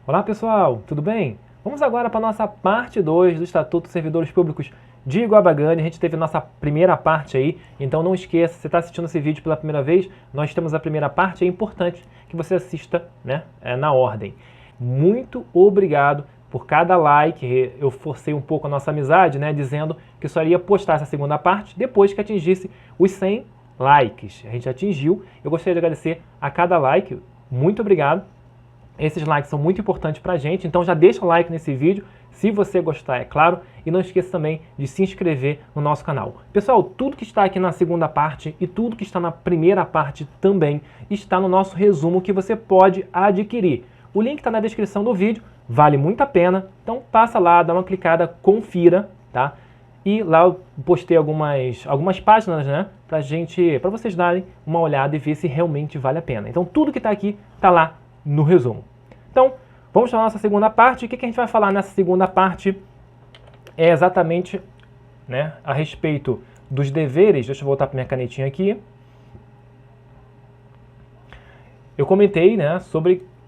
Olá pessoal, tudo bem? Vamos agora para a nossa parte 2 do Estatuto dos Servidores Públicos de Iguabagane. A gente teve a nossa primeira parte aí, então não esqueça, se você está assistindo esse vídeo pela primeira vez, nós temos a primeira parte, é importante que você assista, né, na ordem. Muito obrigado por cada like. Eu forcei um pouco a nossa amizade, né, dizendo que só iria postar essa segunda parte depois que atingisse os 100 likes. A gente atingiu, eu gostaria de agradecer a cada like, muito obrigado. Esses likes são muito importantes pra gente, então já deixa o like nesse vídeo, se você gostar, é claro, e não esqueça também de se inscrever no nosso canal. Pessoal, tudo que está aqui na segunda parte e tudo que está na primeira parte também está no nosso resumo que você pode adquirir. O link está na descrição do vídeo, vale muito a pena, então passa lá, dá uma clicada, confira, tá? E lá eu postei algumas páginas, né, pra vocês darem uma olhada e ver se realmente vale a pena. Então tudo que está aqui está lá no resumo. Então, vamos para a nossa segunda parte. O que a gente vai falar nessa segunda parte é exatamente, né, a respeito dos deveres. Deixa eu voltar para minha canetinha aqui. Eu comentei, né,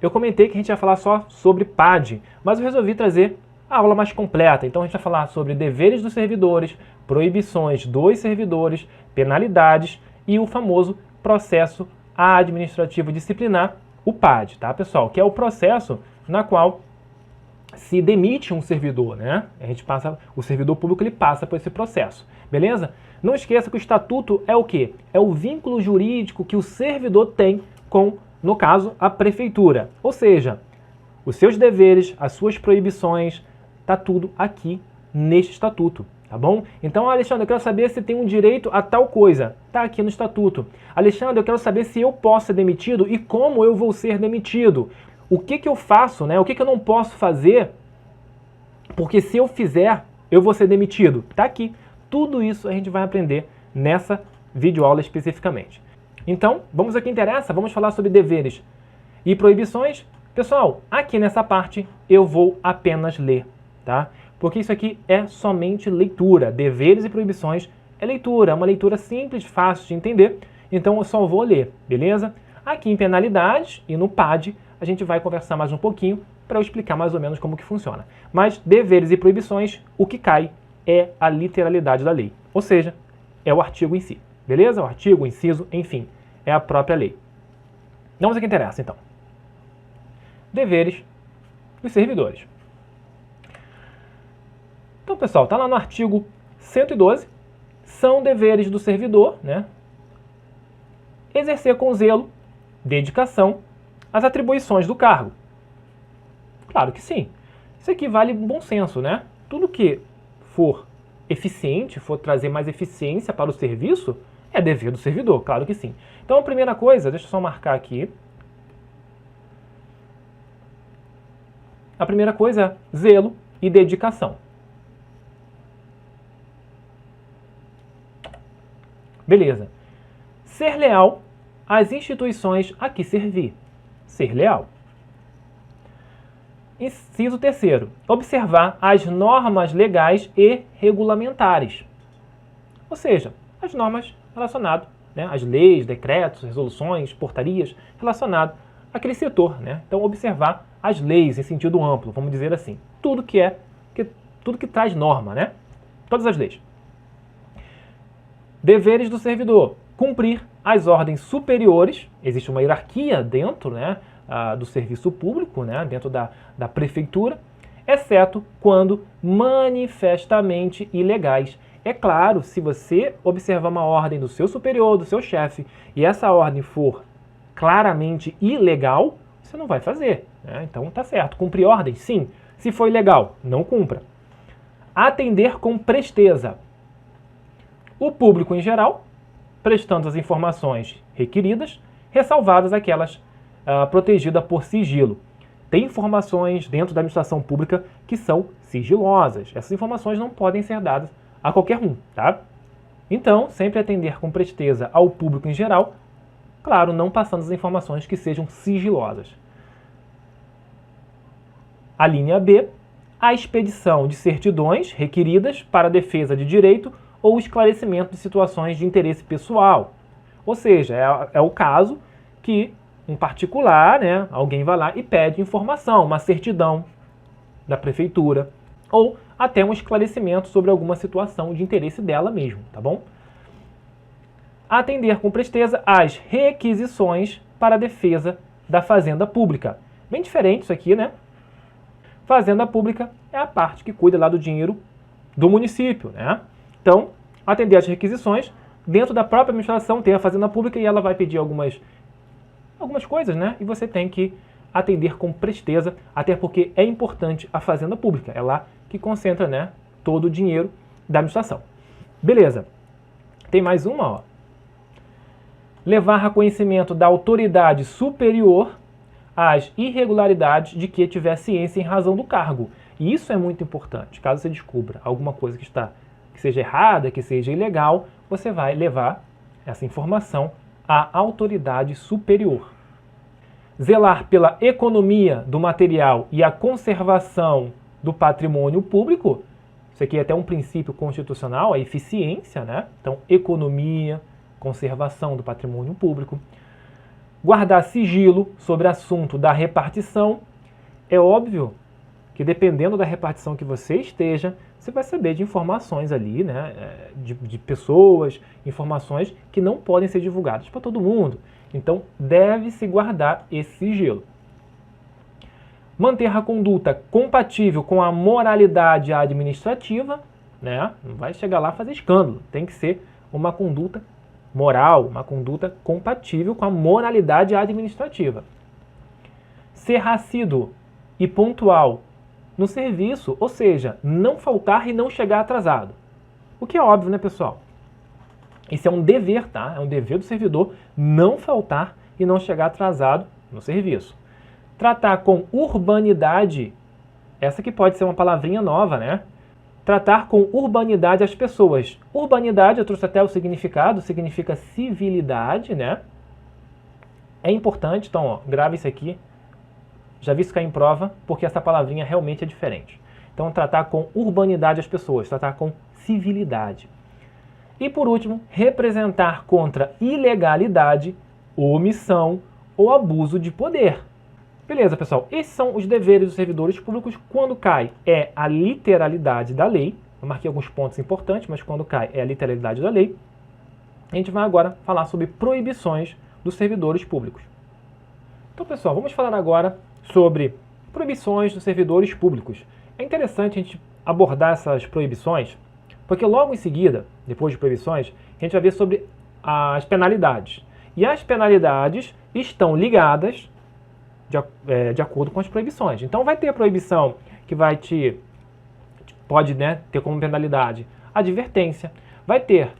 que a gente ia falar só sobre PAD, mas eu resolvi trazer a aula mais completa. Então a gente vai falar sobre deveres dos servidores, proibições dos servidores, penalidades e o famoso processo administrativo disciplinar, o PAD, tá, pessoal? Que é o processo na qual se demite um servidor, né? O servidor público ele passa por esse processo, beleza? Não esqueça que o estatuto é o quê? É o vínculo jurídico que o servidor tem com, no caso, a prefeitura. Ou seja, os seus deveres, as suas proibições, tá tudo aqui neste estatuto. Tá bom? Então, Alexandre, eu quero saber se tem um direito a tal coisa. Tá aqui no estatuto. Alexandre, eu quero saber se eu posso ser demitido e como eu vou ser demitido. O que eu faço, né? O que eu não posso fazer, porque se eu fizer, eu vou ser demitido. Tá aqui. Tudo isso a gente vai aprender nessa videoaula especificamente. Então, vamos ao que interessa. Vamos falar sobre deveres e proibições. Pessoal, aqui nessa parte eu vou apenas ler, tá? Porque isso aqui é somente leitura. Deveres e proibições é leitura, é uma leitura simples, fácil de entender, então eu só vou ler, beleza? Aqui em penalidades e no PAD a gente vai conversar mais um pouquinho para eu explicar mais ou menos como que funciona. Mas deveres e proibições, o que cai é a literalidade da lei, ou seja, é o artigo em si, beleza? O artigo, o inciso, enfim, é a própria lei. Vamos ao que interessa, então. Deveres dos servidores. Então, pessoal, está lá no artigo 112, são deveres do servidor, né, exercer com zelo, dedicação, as atribuições do cargo. Claro que sim. Isso aqui vale bom senso, né? Tudo que for eficiente, for trazer mais eficiência para o serviço, é dever do servidor, claro que sim. Então, a primeira coisa, deixa eu só marcar aqui. A primeira coisa é zelo e dedicação. Beleza. Ser leal às instituições a que servir. Ser leal. Inciso terceiro. Observar as normas legais e regulamentares. Ou seja, as normas relacionadas, né, às leis, decretos, resoluções, portarias, relacionadas àquele setor, né? Então, observar as leis em sentido amplo, vamos dizer assim. Tudo que traz norma, né? Todas as leis. Deveres do servidor. Cumprir as ordens superiores. Existe uma hierarquia dentro, né, do serviço público, né, dentro da prefeitura, exceto quando manifestamente ilegais. É claro, se você observar uma ordem do seu superior, do seu chefe, e essa ordem for claramente ilegal, você não vai fazer, né? Então tá certo. Cumprir ordem? Sim. Se for ilegal, não cumpra. Atender com presteza. O público em geral, prestando as informações requeridas, ressalvadas aquelas protegidas por sigilo. Tem informações dentro da administração pública que são sigilosas. Essas informações não podem ser dadas a qualquer um, tá? Então, sempre atender com presteza ao público em geral, claro, não passando as informações que sejam sigilosas. A linha B, a expedição de certidões requeridas para a defesa de direito ou esclarecimento de situações de interesse pessoal. Ou seja, é o caso que um particular, né, alguém vai lá e pede informação, uma certidão da prefeitura, ou até um esclarecimento sobre alguma situação de interesse dela mesmo, tá bom? Atender com presteza às requisições para a defesa da fazenda pública. Bem diferente isso aqui, né? Fazenda pública é a parte que cuida lá do dinheiro do município, né? Então, atender às requisições, dentro da própria administração tem a fazenda pública e ela vai pedir algumas coisas, né? E você tem que atender com presteza, até porque é importante a fazenda pública, é lá que concentra, né, todo o dinheiro da administração. Beleza. Tem mais uma, ó. Levar a conhecimento da autoridade superior as irregularidades de que tiver ciência em razão do cargo. E isso é muito importante. Caso você descubra alguma coisa que seja errada, que seja ilegal, você vai levar essa informação à autoridade superior. Zelar pela economia do material e a conservação do patrimônio público. Isso aqui é até um princípio constitucional, a eficiência, né? Então, economia, conservação do patrimônio público. Guardar sigilo sobre assunto da repartição. É óbvio que dependendo da repartição que você esteja, você vai saber de informações ali, né, de pessoas, informações que não podem ser divulgadas para todo mundo. Então, deve-se guardar esse sigilo. Manter a conduta compatível com a moralidade administrativa, né? Não vai chegar lá e fazer escândalo. Tem que ser uma conduta moral, uma conduta compatível com a moralidade administrativa. Ser assíduo e pontual no serviço, ou seja, não faltar e não chegar atrasado. O que é óbvio, né, pessoal? Isso é um dever, tá? É um dever do servidor não faltar e não chegar atrasado no serviço. Tratar com urbanidade, essa que pode ser uma palavrinha nova, né? Tratar com urbanidade as pessoas. Urbanidade, eu trouxe até o significado, significa civilidade, né? É importante, então, ó, grave isso aqui. Já vi isso cair em prova, porque essa palavrinha realmente é diferente. Então, tratar com urbanidade as pessoas, tratar com civilidade. E por último, representar contra ilegalidade, omissão ou abuso de poder. Beleza, pessoal? Esses são os deveres dos servidores públicos. Quando cai é a literalidade da lei. Eu marquei alguns pontos importantes, mas quando cai é a literalidade da lei. A gente vai agora falar sobre proibições dos servidores públicos. Então, pessoal, vamos falar agora sobre proibições dos servidores públicos. É interessante a gente abordar essas proibições, porque logo em seguida, depois de proibições, a gente vai ver sobre as penalidades. E as penalidades estão ligadas de acordo com as proibições. Então vai ter a proibição que pode, né, ter como penalidade advertência. Vai ter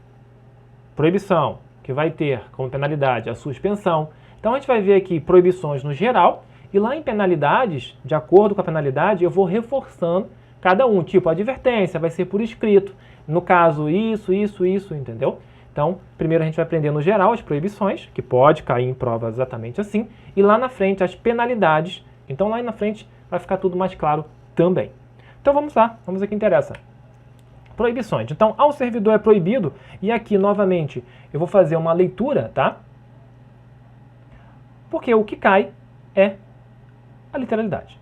proibição que vai ter como penalidade a suspensão. Então a gente vai ver aqui proibições no geral e lá em penalidades, de acordo com a penalidade, eu vou reforçando cada um. Tipo, a advertência vai ser por escrito. No caso, isso, entendeu? Então, primeiro a gente vai aprender no geral as proibições, que pode cair em prova exatamente assim, e lá na frente as penalidades. Então lá na frente vai ficar tudo mais claro também. Então vamos lá, vamos ao que interessa. Proibições. Então, ao servidor é proibido, e aqui novamente eu vou fazer uma leitura, tá? Porque o que cai é a literalidade.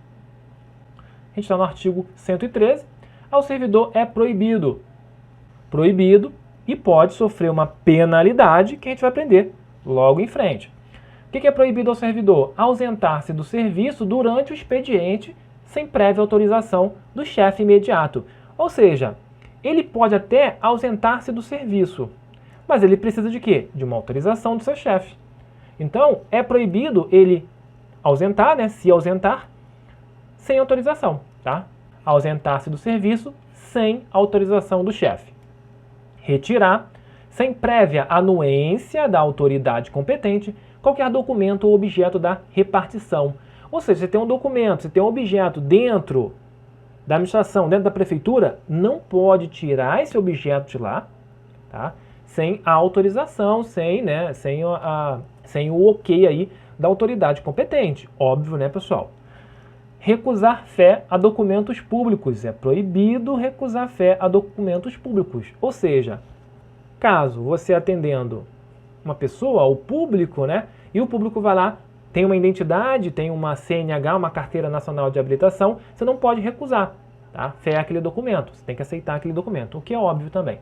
A gente está no artigo 113. Ao servidor é proibido. Proibido e pode sofrer uma penalidade que a gente vai aprender logo em frente. O que é proibido ao servidor? Ausentar-se do serviço durante o expediente sem prévia autorização do chefe imediato. Ou seja, ele pode até ausentar-se do serviço, mas ele precisa de quê? De uma autorização do seu chefe. Então, é proibido ele ausentar, né, se ausentar, sem autorização, tá? Ausentar-se do serviço sem autorização do chefe. Retirar, sem prévia anuência da autoridade competente, qualquer documento ou objeto da repartição. Ou seja, você tem um documento, você tem um objeto dentro da administração, dentro da prefeitura, não pode tirar esse objeto de lá, tá? Sem a autorização, sem o ok aí da autoridade competente. Óbvio, né, pessoal? Recusar fé a documentos públicos. É proibido recusar fé a documentos públicos. Ou seja, caso você atendendo uma pessoa, o público, né, e o público vai lá, tem uma identidade, tem uma CNH, uma Carteira Nacional de Habilitação, você não pode recusar, tá? Fé aquele documento, você tem que aceitar aquele documento, o que é óbvio também.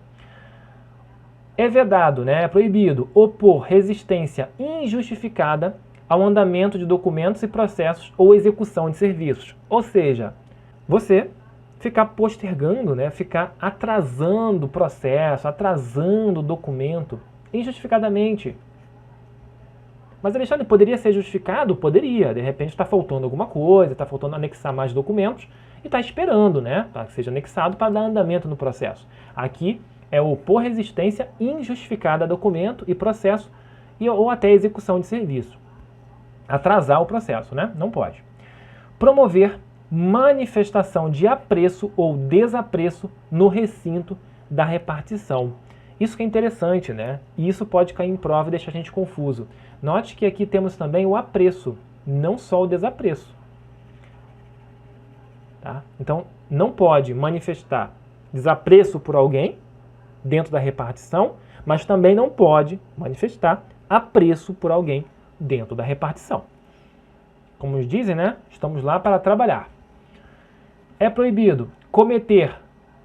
É vedado, né? É proibido opor resistência injustificada ao andamento de documentos e processos ou execução de serviços. Ou seja, você ficar postergando, né? Ficar atrasando o processo, atrasando o documento injustificadamente. Mas, Alexandre, poderia ser justificado? Poderia. De repente está faltando alguma coisa, está faltando anexar mais documentos e está esperando, né? Para que seja anexado para dar andamento no processo. Aqui é opor resistência injustificada a documento e processo ou até execução de serviço. Atrasar o processo, né? Não pode. Promover manifestação de apreço ou desapreço no recinto da repartição. Isso que é interessante, né? E isso pode cair em prova e deixar a gente confuso. Note que aqui temos também o apreço, não só o desapreço. Tá? Então, não pode manifestar desapreço por alguém dentro da repartição, mas também não pode manifestar apreço por alguém dentro da repartição. Como nos dizem, né? Estamos lá para trabalhar. É proibido cometer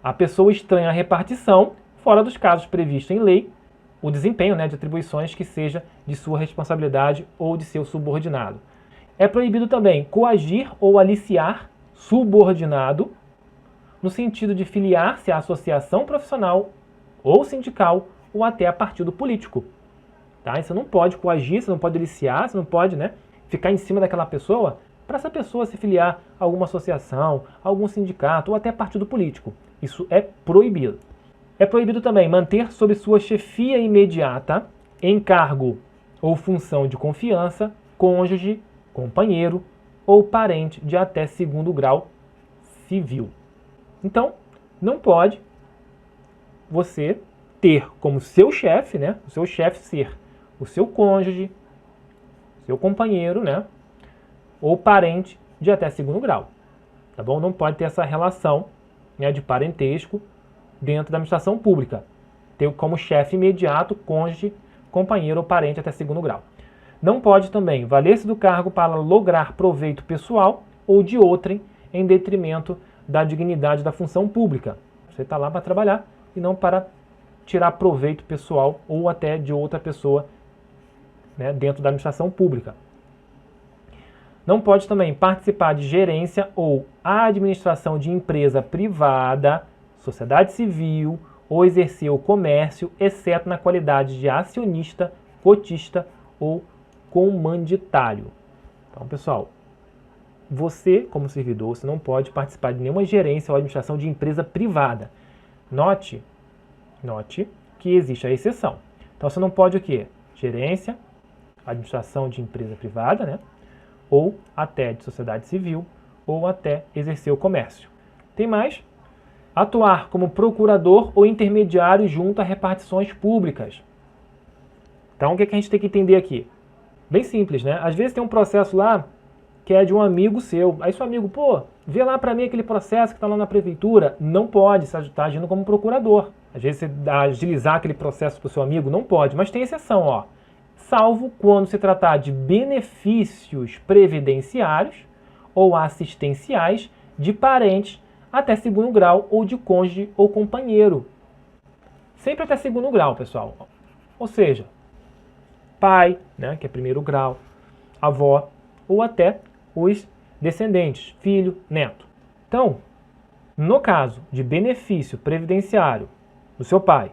a pessoa estranha à repartição, fora dos casos previstos em lei, o desempenho, né, de atribuições que seja de sua responsabilidade ou de seu subordinado. É proibido também coagir ou aliciar subordinado, no sentido de filiar-se à associação profissional ou sindical ou até a partido político. Tá? E você não pode coagir, você não pode aliciar, você não pode, né, ficar em cima daquela pessoa para essa pessoa se filiar a alguma associação, a algum sindicato ou até partido político. Isso é proibido. É proibido também manter sob sua chefia imediata, encargo ou função de confiança, cônjuge, companheiro ou parente de até segundo grau civil. Então, não pode você ter como seu chefe, né, o seu chefe ser o seu cônjuge, seu companheiro, né, ou parente de até segundo grau. Tá bom? Não pode ter essa relação, né, de parentesco dentro da administração pública. Ter como chefe imediato, cônjuge, companheiro ou parente até segundo grau. Não pode também valer-se do cargo para lograr proveito pessoal ou de outrem em detrimento da dignidade da função pública. Você está lá para trabalhar e não para tirar proveito pessoal ou até de outra pessoa, né, dentro da administração pública. Não pode também participar de gerência ou administração de empresa privada, sociedade civil ou exercer o comércio, exceto na qualidade de acionista, cotista ou comanditário. Então, pessoal, você, como servidor, você não pode participar de nenhuma gerência ou administração de empresa privada. Note que existe a exceção. Então, você não pode o quê? Gerência, administração de empresa privada, né? Ou até de sociedade civil, ou até exercer o comércio. Tem mais? Atuar como procurador ou intermediário junto a repartições públicas. Então, o que a gente tem que entender aqui? Bem simples, né? Às vezes tem um processo lá que é de um amigo seu. Aí seu amigo, pô, vê lá para mim aquele processo que está lá na prefeitura. Não pode, você está agindo como procurador. Às vezes você agilizar aquele processo para o seu amigo, não pode. Mas tem exceção, ó. Salvo quando se tratar de benefícios previdenciários ou assistenciais de parentes até segundo grau ou de cônjuge ou companheiro. Sempre até segundo grau, pessoal. Ou seja, pai, né, que é primeiro grau, avó, ou até os descendentes, filho, neto. Então, no caso de benefício previdenciário do seu pai,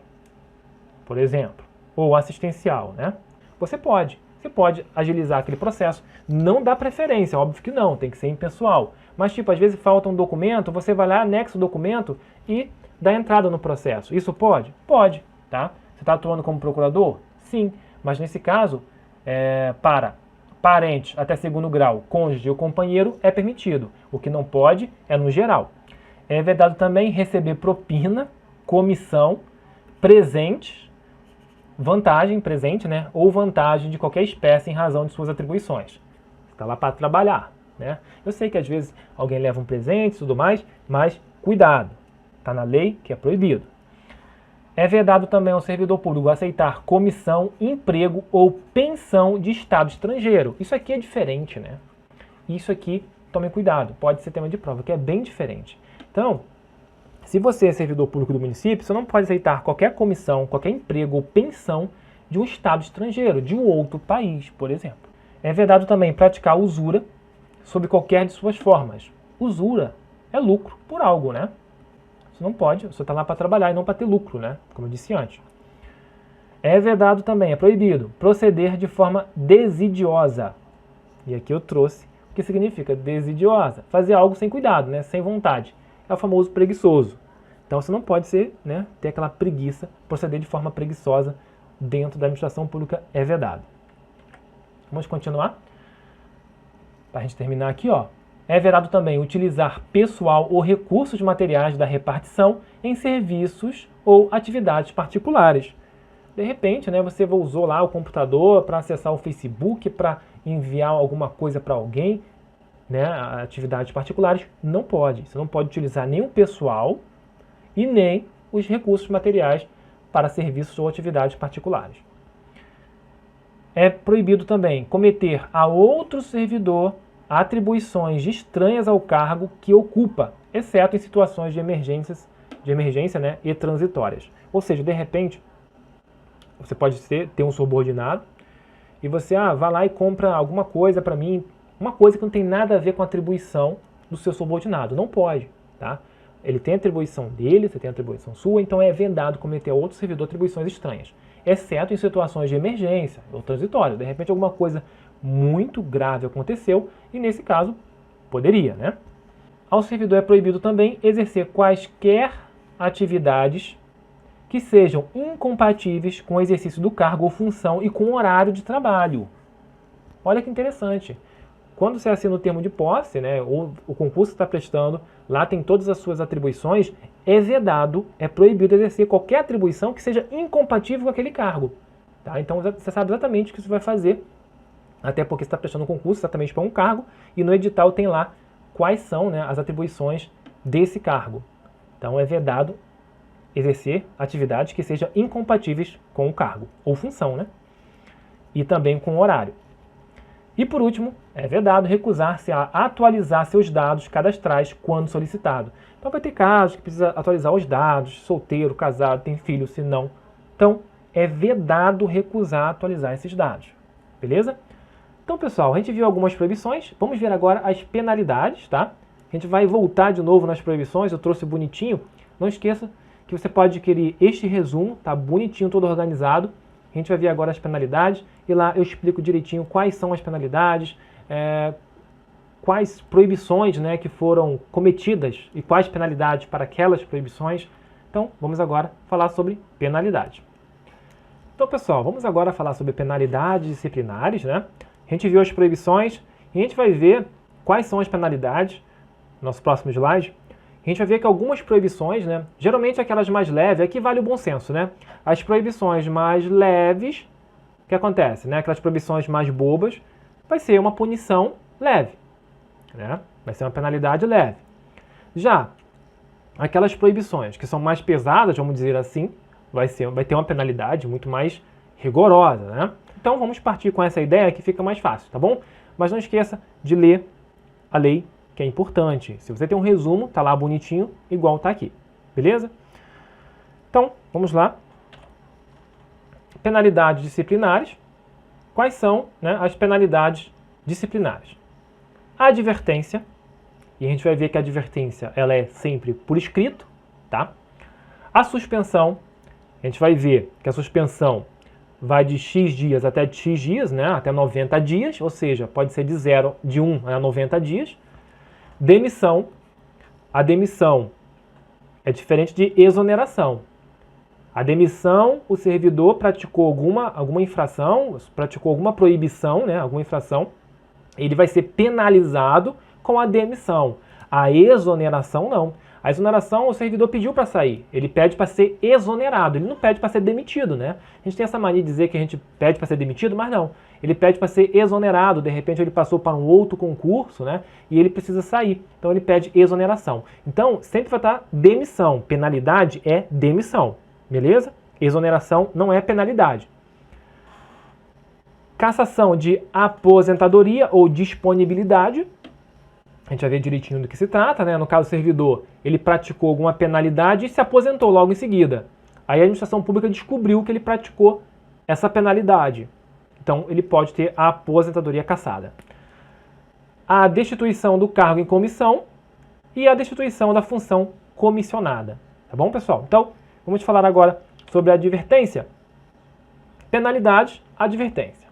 por exemplo, ou assistencial, né, você pode agilizar aquele processo. Não dá preferência, óbvio que não, tem que ser impessoal. Mas, tipo, às vezes falta um documento, você vai lá, anexa o documento e dá entrada no processo. Isso pode? Pode, tá? Você está atuando como procurador? Sim, mas nesse caso, para parente até segundo grau, cônjuge ou companheiro, é permitido. O que não pode é no geral. É vedado também receber propina, comissão, presentes, vantagem, presente, né, ou vantagem de qualquer espécie em razão de suas atribuições. Está lá para trabalhar, né? Eu sei que às vezes alguém leva um presente e tudo mais, mas cuidado, está na lei que é proibido. É vedado também ao servidor público aceitar comissão, emprego ou pensão de Estado estrangeiro. Isso aqui é diferente, né? Isso aqui, tomem cuidado, pode ser tema de prova, que é bem diferente. Então, se você é servidor público do município, você não pode aceitar qualquer comissão, qualquer emprego ou pensão de um Estado estrangeiro, de um outro país, por exemplo. É vedado também praticar usura sob qualquer de suas formas. Usura é lucro por algo, né? Você não pode, você está lá para trabalhar e não para ter lucro, né? Como eu disse antes. É vedado também, é proibido, proceder de forma desidiosa. E aqui eu trouxe o que significa desidiosa. Fazer algo sem cuidado, né? Sem vontade. É o famoso preguiçoso. Então você não pode ser, né, ter aquela preguiça, proceder de forma preguiçosa dentro da administração pública, é vedado. Vamos continuar? Para a gente terminar aqui, ó. É vedado também utilizar pessoal ou recursos materiais da repartição em serviços ou atividades particulares. De repente, né, você usou lá o computador para acessar o Facebook, para enviar alguma coisa para alguém, né, atividades particulares, não pode. Você não pode utilizar nem o pessoal e nem os recursos materiais para serviços ou atividades particulares. É proibido também cometer a outro servidor atribuições estranhas ao cargo que ocupa, exceto em situações de emergência, né, e transitórias. Ou seja, de repente, você pode ter um subordinado e você vai lá e compra alguma coisa para mim, uma coisa que não tem nada a ver com a atribuição do seu subordinado. Não pode, tá? Ele tem a atribuição dele, você tem a atribuição sua, então é vedado cometer a outro servidor atribuições estranhas, exceto em situações de emergência ou transitória. De repente alguma coisa muito grave aconteceu e nesse caso poderia, né? Ao servidor é proibido também exercer quaisquer atividades que sejam incompatíveis com o exercício do cargo ou função e com o horário de trabalho. Olha que interessante. Quando você assina o termo de posse, né, ou o concurso está prestando, lá tem todas as suas atribuições, é vedado, é proibido exercer qualquer atribuição que seja incompatível com aquele cargo. Tá? Então você sabe exatamente o que você vai fazer, até porque você está prestando um concurso exatamente para um cargo, e no edital tem lá quais são, né, as atribuições desse cargo. Então é vedado exercer atividades que sejam incompatíveis com o cargo, ou função, né? E também com o horário. E por último, é vedado recusar-se a atualizar seus dados cadastrais quando solicitado. Então vai ter casos que precisa atualizar os dados, solteiro, casado, tem filho, se não. Então é vedado recusar atualizar esses dados. Beleza? Então pessoal, a gente viu algumas proibições, vamos ver agora as penalidades, tá? A gente vai voltar de novo nas proibições, eu trouxe bonitinho. Não esqueça que você pode adquirir este resumo, tá bonitinho, todo organizado. A gente vai ver agora as penalidades e lá eu explico direitinho quais são as penalidades, quais proibições, né, que foram cometidas e quais penalidades para aquelas proibições. Então, vamos agora falar sobre penalidades. Então, pessoal, vamos agora falar sobre penalidades disciplinares, né? A gente viu as proibições e a gente vai ver quais são as penalidades no nosso próximo slide. A gente vai ver que algumas proibições, né, geralmente aquelas mais leves, aqui vale o bom senso, né? As proibições mais leves, o que acontece, né? Aquelas proibições mais bobas, vai ser uma punição leve, né? Vai ser uma penalidade leve. Já aquelas proibições que são mais pesadas, vamos dizer assim, vai ter uma penalidade muito mais rigorosa, né? Então vamos partir com essa ideia que fica mais fácil, tá bom? Mas não esqueça de ler a lei, que é importante. Se você tem um resumo, tá lá bonitinho, igual tá aqui. Beleza? Então, vamos lá. Penalidades disciplinares. Quais são, né, as penalidades disciplinares? A advertência. E a gente vai ver que a advertência ela é sempre por escrito, tá? A suspensão. A gente vai ver que a suspensão vai de X dias até de X dias, né, até 90 dias, ou seja, pode ser de 1 a 90 dias. Demissão. A demissão é diferente de exoneração. A demissão, o servidor praticou alguma infração, praticou alguma proibição, né, alguma infração, ele vai ser penalizado com a demissão. A exoneração não. A exoneração, o servidor pediu para sair, ele pede para ser exonerado, ele não pede para ser demitido, né? A gente tem essa mania de dizer que a gente pede para ser demitido, mas não. Ele pede para ser exonerado, de repente ele passou para um outro concurso, né? E ele precisa sair, então ele pede exoneração. Então, sempre vai estar demissão, penalidade é demissão, Beleza? Exoneração não é penalidade. Cassação de aposentadoria ou disponibilidade. A gente vai ver direitinho do que se trata, né? No caso, o servidor, ele praticou alguma penalidade e se aposentou logo em seguida. Aí a administração pública descobriu que ele praticou essa penalidade. Então, ele pode ter a aposentadoria cassada. A destituição do cargo em comissão e a destituição da função comissionada. Tá bom, pessoal? Então, vamos falar agora sobre a advertência. Penalidade, advertência.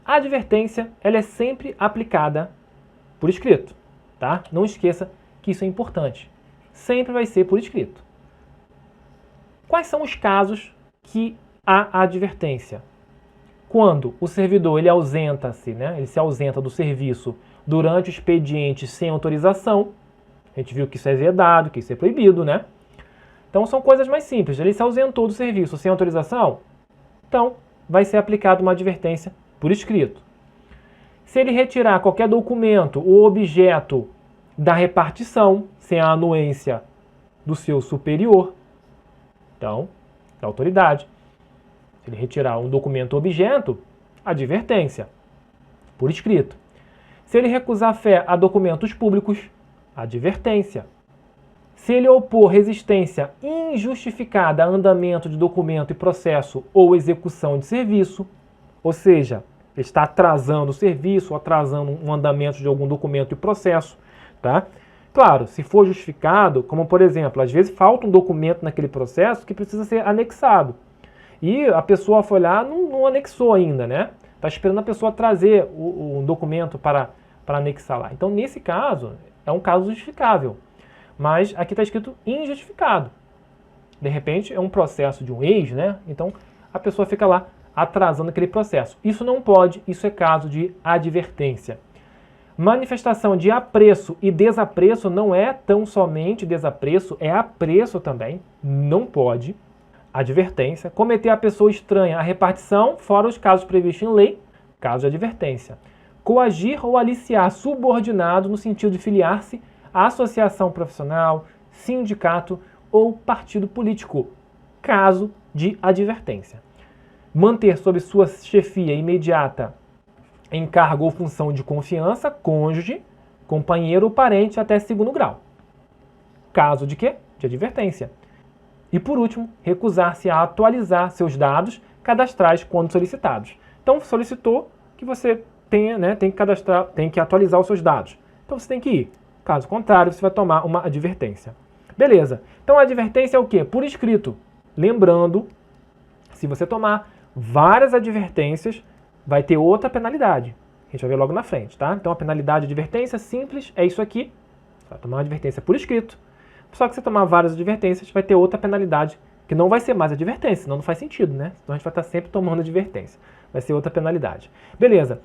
A advertência, ela é sempre aplicada por escrito, tá? Não esqueça que isso é importante. Sempre vai ser por escrito. Quais são os casos que há advertência? Quando o servidor ele ausenta-se, né? Ele se ausenta do serviço durante o expediente sem autorização. A gente viu que isso é vedado, que isso é proibido, né? Então são coisas mais simples. Ele se ausentou do serviço sem autorização, então vai ser aplicada uma advertência por escrito. Se ele retirar qualquer documento ou objeto da repartição sem a anuência do seu superior, então, da autoridade. Se ele retirar um documento ou objeto, advertência, por escrito. Se ele recusar fé a documentos públicos, advertência. Se ele opor resistência injustificada a andamento de documento e processo ou execução de serviço, ou seja, ele está atrasando o serviço, ou atrasando um andamento de algum documento e processo, tá? Claro, se for justificado, como por exemplo, às vezes falta um documento naquele processo que precisa ser anexado. E a pessoa foi lá, não anexou ainda, né? Está esperando a pessoa trazer um documento para anexar lá. Então, nesse caso, é um caso justificável. Mas aqui está escrito injustificado. De repente, é um processo de um ex, né? Então, a pessoa fica lá atrasando aquele processo. Isso não pode, isso é caso de advertência. Manifestação de apreço e desapreço não é tão somente desapreço, é apreço também, não pode. Advertência. Cometer a pessoa estranha a repartição, fora os casos previstos em lei, caso de advertência. Coagir ou aliciar subordinado no sentido de filiar-se à associação profissional, sindicato ou partido político, caso de advertência. Manter sob sua chefia imediata encargo ou função de confiança, cônjuge, companheiro ou parente até segundo grau. Caso de quê? De advertência. E por último, recusar-se a atualizar seus dados cadastrais quando solicitados. Então, solicitou que você tenha, né, tem que cadastrar, tem que atualizar os seus dados. Então, você tem que ir. Caso contrário, você vai tomar uma advertência. Beleza. Então, a advertência é o quê? Por escrito. Lembrando, se você tomar várias advertências, vai ter outra penalidade. A gente vai ver logo na frente, tá? Então, a penalidade de advertência simples é isso aqui. Você vai tomar uma advertência por escrito. Só que se você tomar várias advertências, vai ter outra penalidade, que não vai ser mais advertência, senão não faz sentido, né? Então, a gente vai estar sempre tomando advertência. Vai ser outra penalidade. Beleza.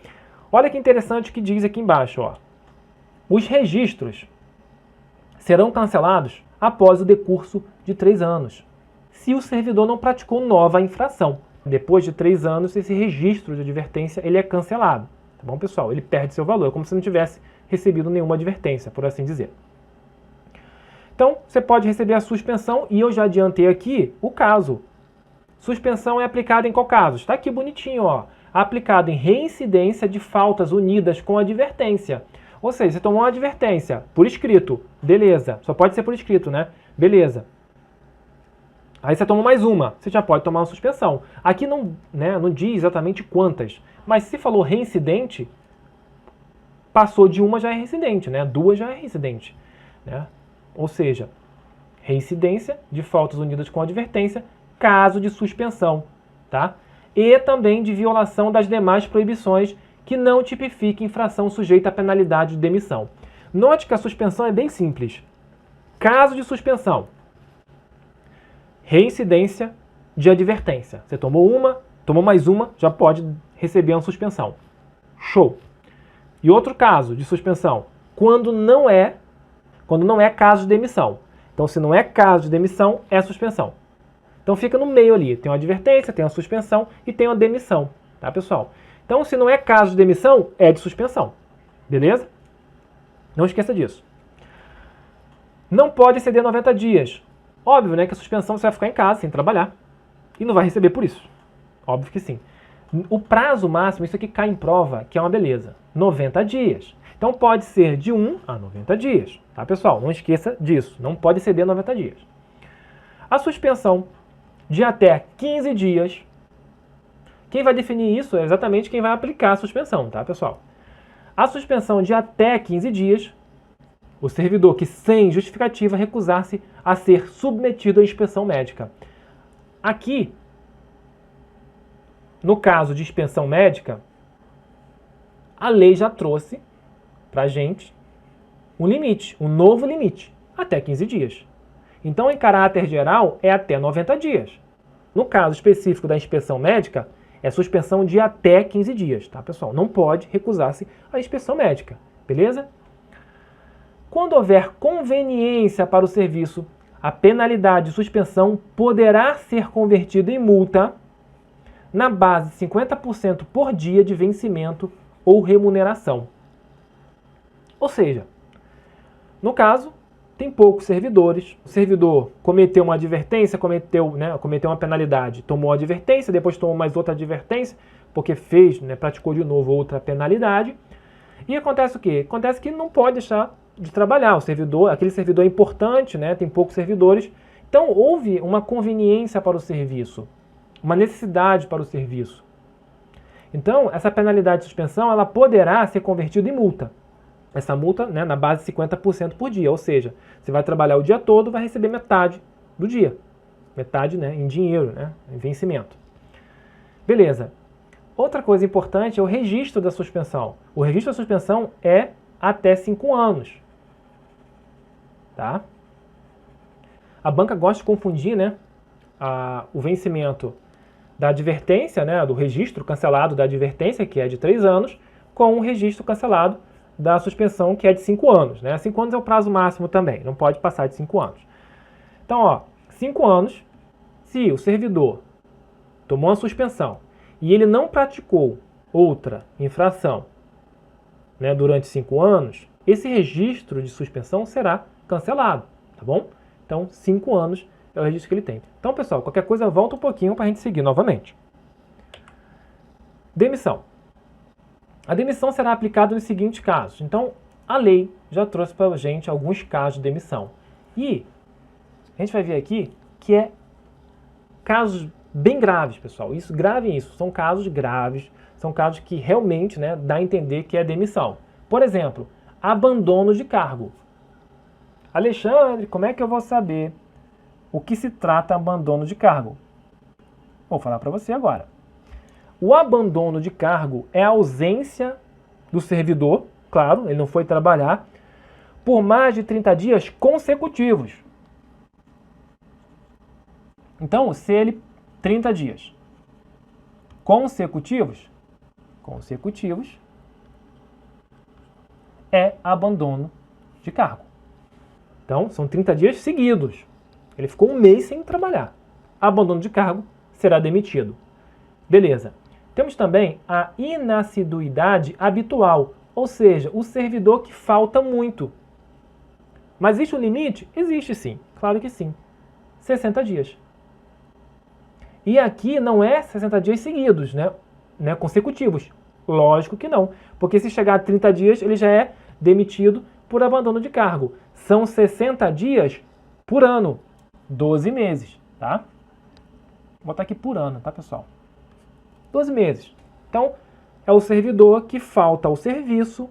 Olha que interessante o que diz aqui embaixo, ó. Os registros serão cancelados após o decurso de 3 anos, se o servidor não praticou nova infração. Depois de 3 anos, esse registro de advertência ele é cancelado. Tá bom, pessoal? Ele perde seu valor, é como se não tivesse recebido nenhuma advertência, por assim dizer. Então, você pode receber a suspensão, e eu já adiantei aqui o caso. Suspensão é aplicada em qual caso? Está aqui bonitinho, ó. Aplicado em reincidência de faltas unidas com advertência. Ou seja, você tomou uma advertência por escrito, beleza. Só pode ser por escrito, né? Beleza. Aí você toma mais uma, você já pode tomar uma suspensão. Aqui não, né, não diz exatamente quantas, mas se falou reincidente, passou de uma já é reincidente, né? 2 já é reincidente, né? Ou seja, reincidência de faltas unidas com advertência, caso de suspensão, tá? E também de violação das demais proibições que não tipifiquem infração sujeita à penalidade de demissão. Note que a suspensão é bem simples. Caso de suspensão, reincidência de advertência. Você tomou mais uma, já pode receber uma suspensão. Show! E outro caso de suspensão, quando não é caso de demissão. Então, se não é caso de demissão, é suspensão. Então, fica no meio ali. Tem uma advertência, tem uma suspensão e tem uma demissão. Tá, pessoal? Então, se não é caso de demissão, é de suspensão. Beleza? Não esqueça disso. Não pode exceder 90 dias. Óbvio, né, que a suspensão você vai ficar em casa sem trabalhar e não vai receber por isso. Óbvio que sim. O prazo máximo, isso aqui cai em prova, que é uma beleza, 90 dias. Então pode ser de 1 a 90 dias, tá, pessoal? Não esqueça disso, não pode exceder 90 dias. A suspensão de até 15 dias, quem vai definir isso é exatamente quem vai aplicar a suspensão, tá, pessoal? A suspensão de até 15 dias, o servidor que sem justificativa recusar-se a ser submetido à inspeção médica. Aqui, no caso de inspeção médica, a lei já trouxe para a gente um limite, um novo limite, até 15 dias. Então, em caráter geral, é até 90 dias. No caso específico da inspeção médica, é suspensão de até 15 dias, tá, pessoal? Não pode recusar-se à inspeção médica, beleza? Quando houver conveniência para o serviço, a penalidade de suspensão poderá ser convertida em multa na base de 50% por dia de vencimento ou remuneração. Ou seja, no caso, tem poucos servidores, o servidor cometeu uma advertência, cometeu uma penalidade, tomou a advertência, depois tomou mais outra advertência, porque fez, praticou de novo outra penalidade, e acontece o quê? Acontece que não pode deixar de trabalhar, o servidor, aquele servidor é importante, tem poucos servidores, então houve uma conveniência para o serviço, uma necessidade para o serviço. Então, essa penalidade de suspensão, ela poderá ser convertida em multa. Essa multa, na base de 50% por dia, ou seja, você vai trabalhar o dia todo, vai receber metade do dia. Metade, em dinheiro, em vencimento. Beleza. Outra coisa importante é o registro da suspensão. O registro da suspensão é até 5 anos. Tá? A banca gosta de confundir, o vencimento da advertência, do registro cancelado da advertência, que é de 3 anos, com o registro cancelado da suspensão, que é de 5 anos. 5 anos é o prazo máximo também, não pode passar de 5 anos. Então, 5 anos, se o servidor tomou uma suspensão e ele não praticou outra infração durante 5 anos, esse registro de suspensão será cancelado, tá bom? Então, 5 anos é o registro que ele tem. Então, pessoal, qualquer coisa, volta um pouquinho para a gente seguir novamente. Demissão. A demissão será aplicada nos seguintes casos. Então, a lei já trouxe para a gente alguns casos de demissão. E a gente vai ver aqui que é casos bem graves, pessoal. Gravem isso. São casos graves, são casos que realmente dá a entender que é demissão. Por exemplo, abandono de cargo. Alexandre, como é que eu vou saber o que se trata abandono de cargo? Vou falar para você agora. O abandono de cargo é a ausência do servidor, claro, ele não foi trabalhar, por mais de 30 dias consecutivos. Então, se ele 30 dias consecutivos é abandono de cargo. Então, são 30 dias seguidos. Ele ficou um mês sem trabalhar. Abandono de cargo, será demitido. Beleza. Temos também a inassiduidade habitual, ou seja, o servidor que falta muito. Mas existe um limite? Existe sim, claro que sim. 60 dias. E aqui não é 60 dias seguidos, consecutivos. Lógico que não, porque se chegar a 30 dias, ele já é demitido por abandono de cargo. São 60 dias por ano, 12 meses, tá? Vou botar aqui por ano, tá, pessoal? 12 meses. Então, é o servidor que falta ao serviço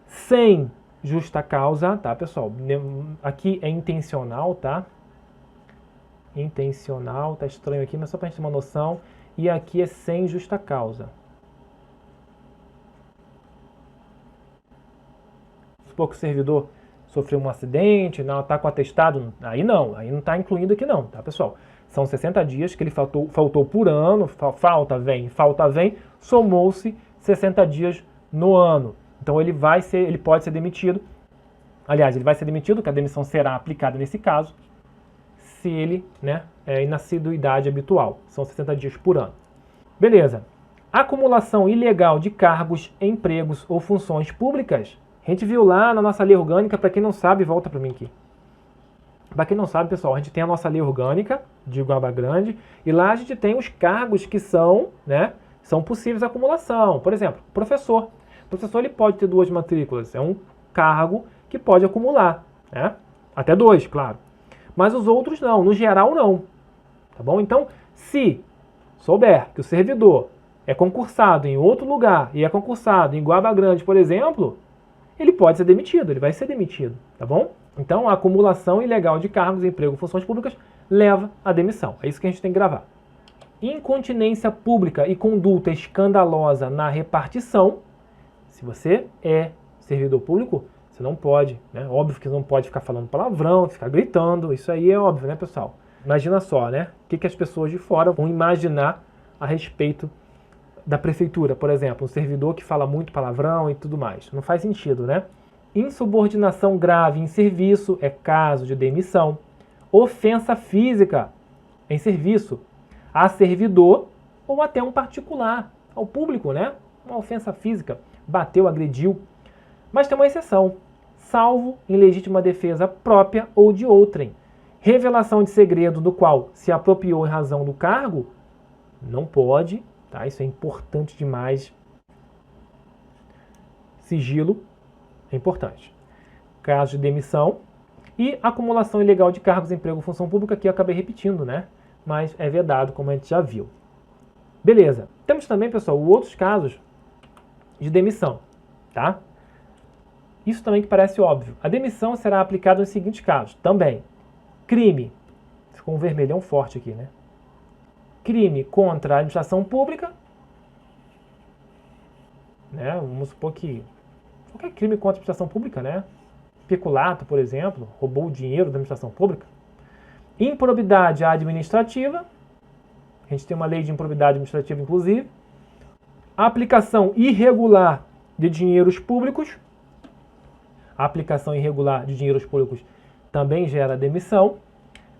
sem justa causa, tá, pessoal? Aqui é intencional, tá? Intencional, tá estranho aqui, mas só pra gente ter uma noção. E aqui é sem justa causa. Supor que o servidor sofreu um acidente, não está com atestado, aí não está incluído aqui não, tá, pessoal? São 60 dias que ele faltou por ano, falta, vem, somou-se 60 dias no ano. Então ele pode ser demitido. Aliás, ele vai ser demitido, que a demissão será aplicada nesse caso, se ele é inassiduidade habitual. São 60 dias por ano. Beleza. Acumulação ilegal de cargos, empregos ou funções públicas. A gente viu lá na nossa lei orgânica, para quem não sabe, volta para mim aqui. Para quem não sabe, pessoal, a gente tem a nossa lei orgânica de Guaba Grande e lá a gente tem os cargos que são, né, são possíveis de acumulação. Por exemplo, professor. O professor ele pode ter 2 matrículas, é um cargo que pode acumular, né? Até 2, claro. Mas os outros não, no geral não. Tá bom? Então, se souber que o servidor é concursado em outro lugar e é concursado em Guaba Grande, por exemplo, ele pode ser demitido, ele vai ser demitido, tá bom? Então, a acumulação ilegal de cargos, emprego, funções públicas leva à demissão. É isso que a gente tem que gravar. Incontinência pública e conduta escandalosa na repartição. Se você é servidor público, você não pode, né? Óbvio que não pode ficar falando palavrão, ficar gritando, isso aí é óbvio, né, pessoal? Imagina só, né? O que as pessoas de fora vão imaginar a respeito da prefeitura, por exemplo, um servidor que fala muito palavrão e tudo mais. Não faz sentido, né? Insubordinação grave em serviço é caso de demissão. Ofensa física em serviço a servidor ou até um particular, ao público, né? Uma ofensa física, bateu, agrediu. Mas tem uma exceção, salvo em legítima defesa própria ou de outrem. Revelação de segredo do qual se apropriou em razão do cargo, não pode, tá? Isso é importante demais. Sigilo é importante. Caso de demissão e acumulação ilegal de cargos, emprego, função pública, que eu acabei repetindo, né? Mas é vedado, como a gente já viu. Beleza. Temos também, pessoal, outros casos de demissão, tá? Isso também que parece óbvio. A demissão será aplicada nos seguintes casos. Também, crime. Ficou um vermelhão forte aqui, né? Crime contra a administração pública. Né? Vamos supor que qualquer crime contra a administração pública, né? Peculato, por exemplo, roubou o dinheiro da administração pública. Improbidade administrativa. A gente tem uma lei de improbidade administrativa, inclusive. Aplicação irregular de dinheiros públicos. A aplicação irregular de dinheiros públicos também gera demissão.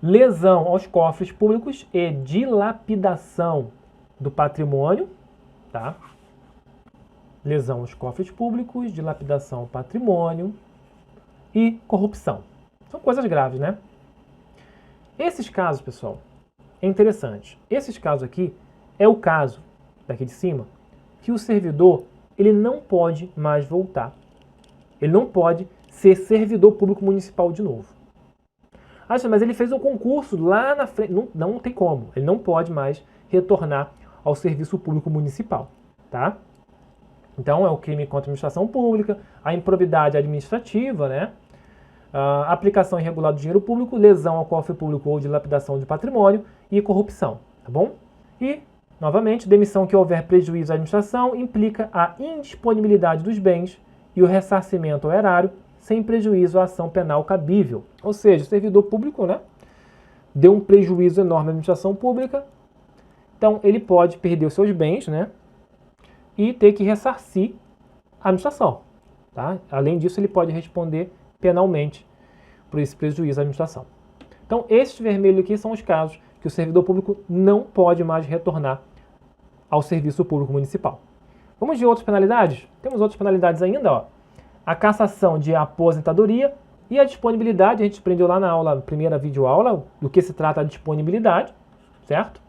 Lesão aos cofres públicos e dilapidação do patrimônio. Tá? Lesão aos cofres públicos, dilapidação ao patrimônio e corrupção. São coisas graves, né? Esses casos, pessoal, é interessante. Esses casos aqui é o caso, daqui de cima, que o servidor ele não pode mais voltar. Ele não pode ser servidor público municipal de novo. Mas ele fez um concurso lá na frente. Não tem como. Ele não pode mais retornar ao serviço público municipal. Tá? Então, é o crime contra a administração pública, a improbidade administrativa, né? A aplicação irregular do dinheiro público, lesão ao cofre público ou dilapidação de patrimônio e corrupção. Tá bom? E, novamente, demissão que houver prejuízo à administração implica a indisponibilidade dos bens e o ressarcimento ao erário sem prejuízo à ação penal cabível. Ou seja, o servidor público, né, deu um prejuízo enorme à administração pública, então ele pode perder os seus bens, né, e ter que ressarcir a administração. Tá? Além disso, ele pode responder penalmente por esse prejuízo à administração. Então, esses vermelhos aqui são os casos que o servidor público não pode mais retornar ao serviço público municipal. Vamos ver outras penalidades? Temos outras penalidades ainda, ó. A cassação de aposentadoria e a disponibilidade. A gente aprendeu lá na aula, primeira videoaula, do que se trata a disponibilidade, certo?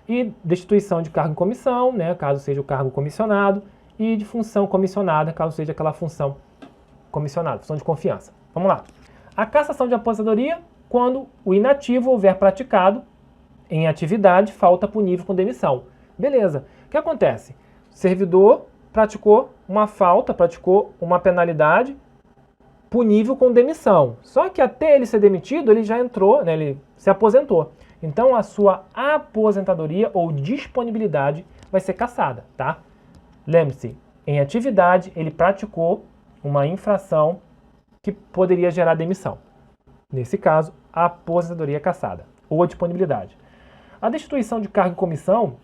E destituição de cargo em comissão, né, caso seja o cargo comissionado, e de função comissionada, caso seja aquela função comissionada, função de confiança. Vamos lá. A cassação de aposentadoria, quando o inativo houver praticado em atividade falta punível com demissão. Beleza. O que acontece? O servidor praticou uma falta, praticou uma penalidade punível com demissão. Só que até ele ser demitido, ele já entrou, né, ele se aposentou. Então a sua aposentadoria ou disponibilidade vai ser cassada, tá? Lembre-se, em atividade ele praticou uma infração que poderia gerar demissão. Nesse caso, a aposentadoria é cassada ou a disponibilidade. A destituição de cargo em comissão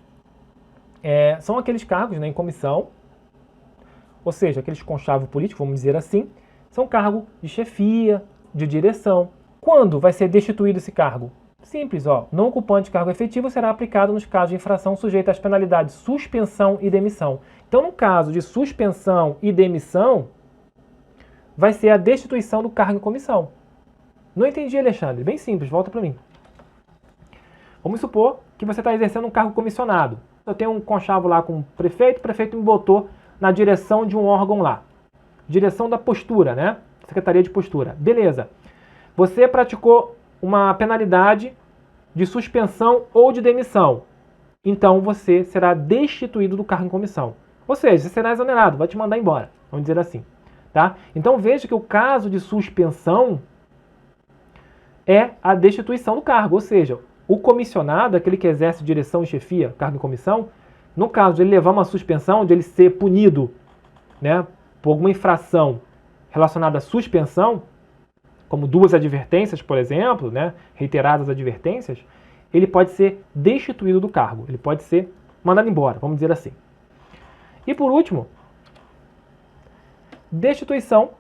são aqueles cargos, né, em comissão, ou seja, aqueles conchavo político, vamos dizer assim, são cargo de chefia, de direção. Quando vai ser destituído esse cargo? Simples, ó, não ocupante de cargo efetivo será aplicado nos casos de infração sujeita às penalidades suspensão e demissão. Então, no caso de suspensão e demissão, vai ser a destituição do cargo em comissão. Não entendi, Alexandre. Bem simples, volta para mim. Vamos supor que você está exercendo um cargo comissionado. Eu tenho um conchavo lá com o prefeito me botou na direção de um órgão lá. Direção da postura, né? Secretaria de Postura. Beleza. Você praticou uma penalidade de suspensão ou de demissão. Então você será destituído do cargo em comissão. Ou seja, você será exonerado, vai te mandar embora. Vamos dizer assim. Tá? Então veja que o caso de suspensão é a destituição do cargo. Ou seja, o comissionado, aquele que exerce direção e chefia, cargo em comissão, no caso de ele levar uma suspensão, de ele ser punido, né, por alguma infração relacionada à suspensão, como 2 advertências, por exemplo, né, reiteradas advertências, ele pode ser destituído do cargo, ele pode ser mandado embora, vamos dizer assim. E por último, destituição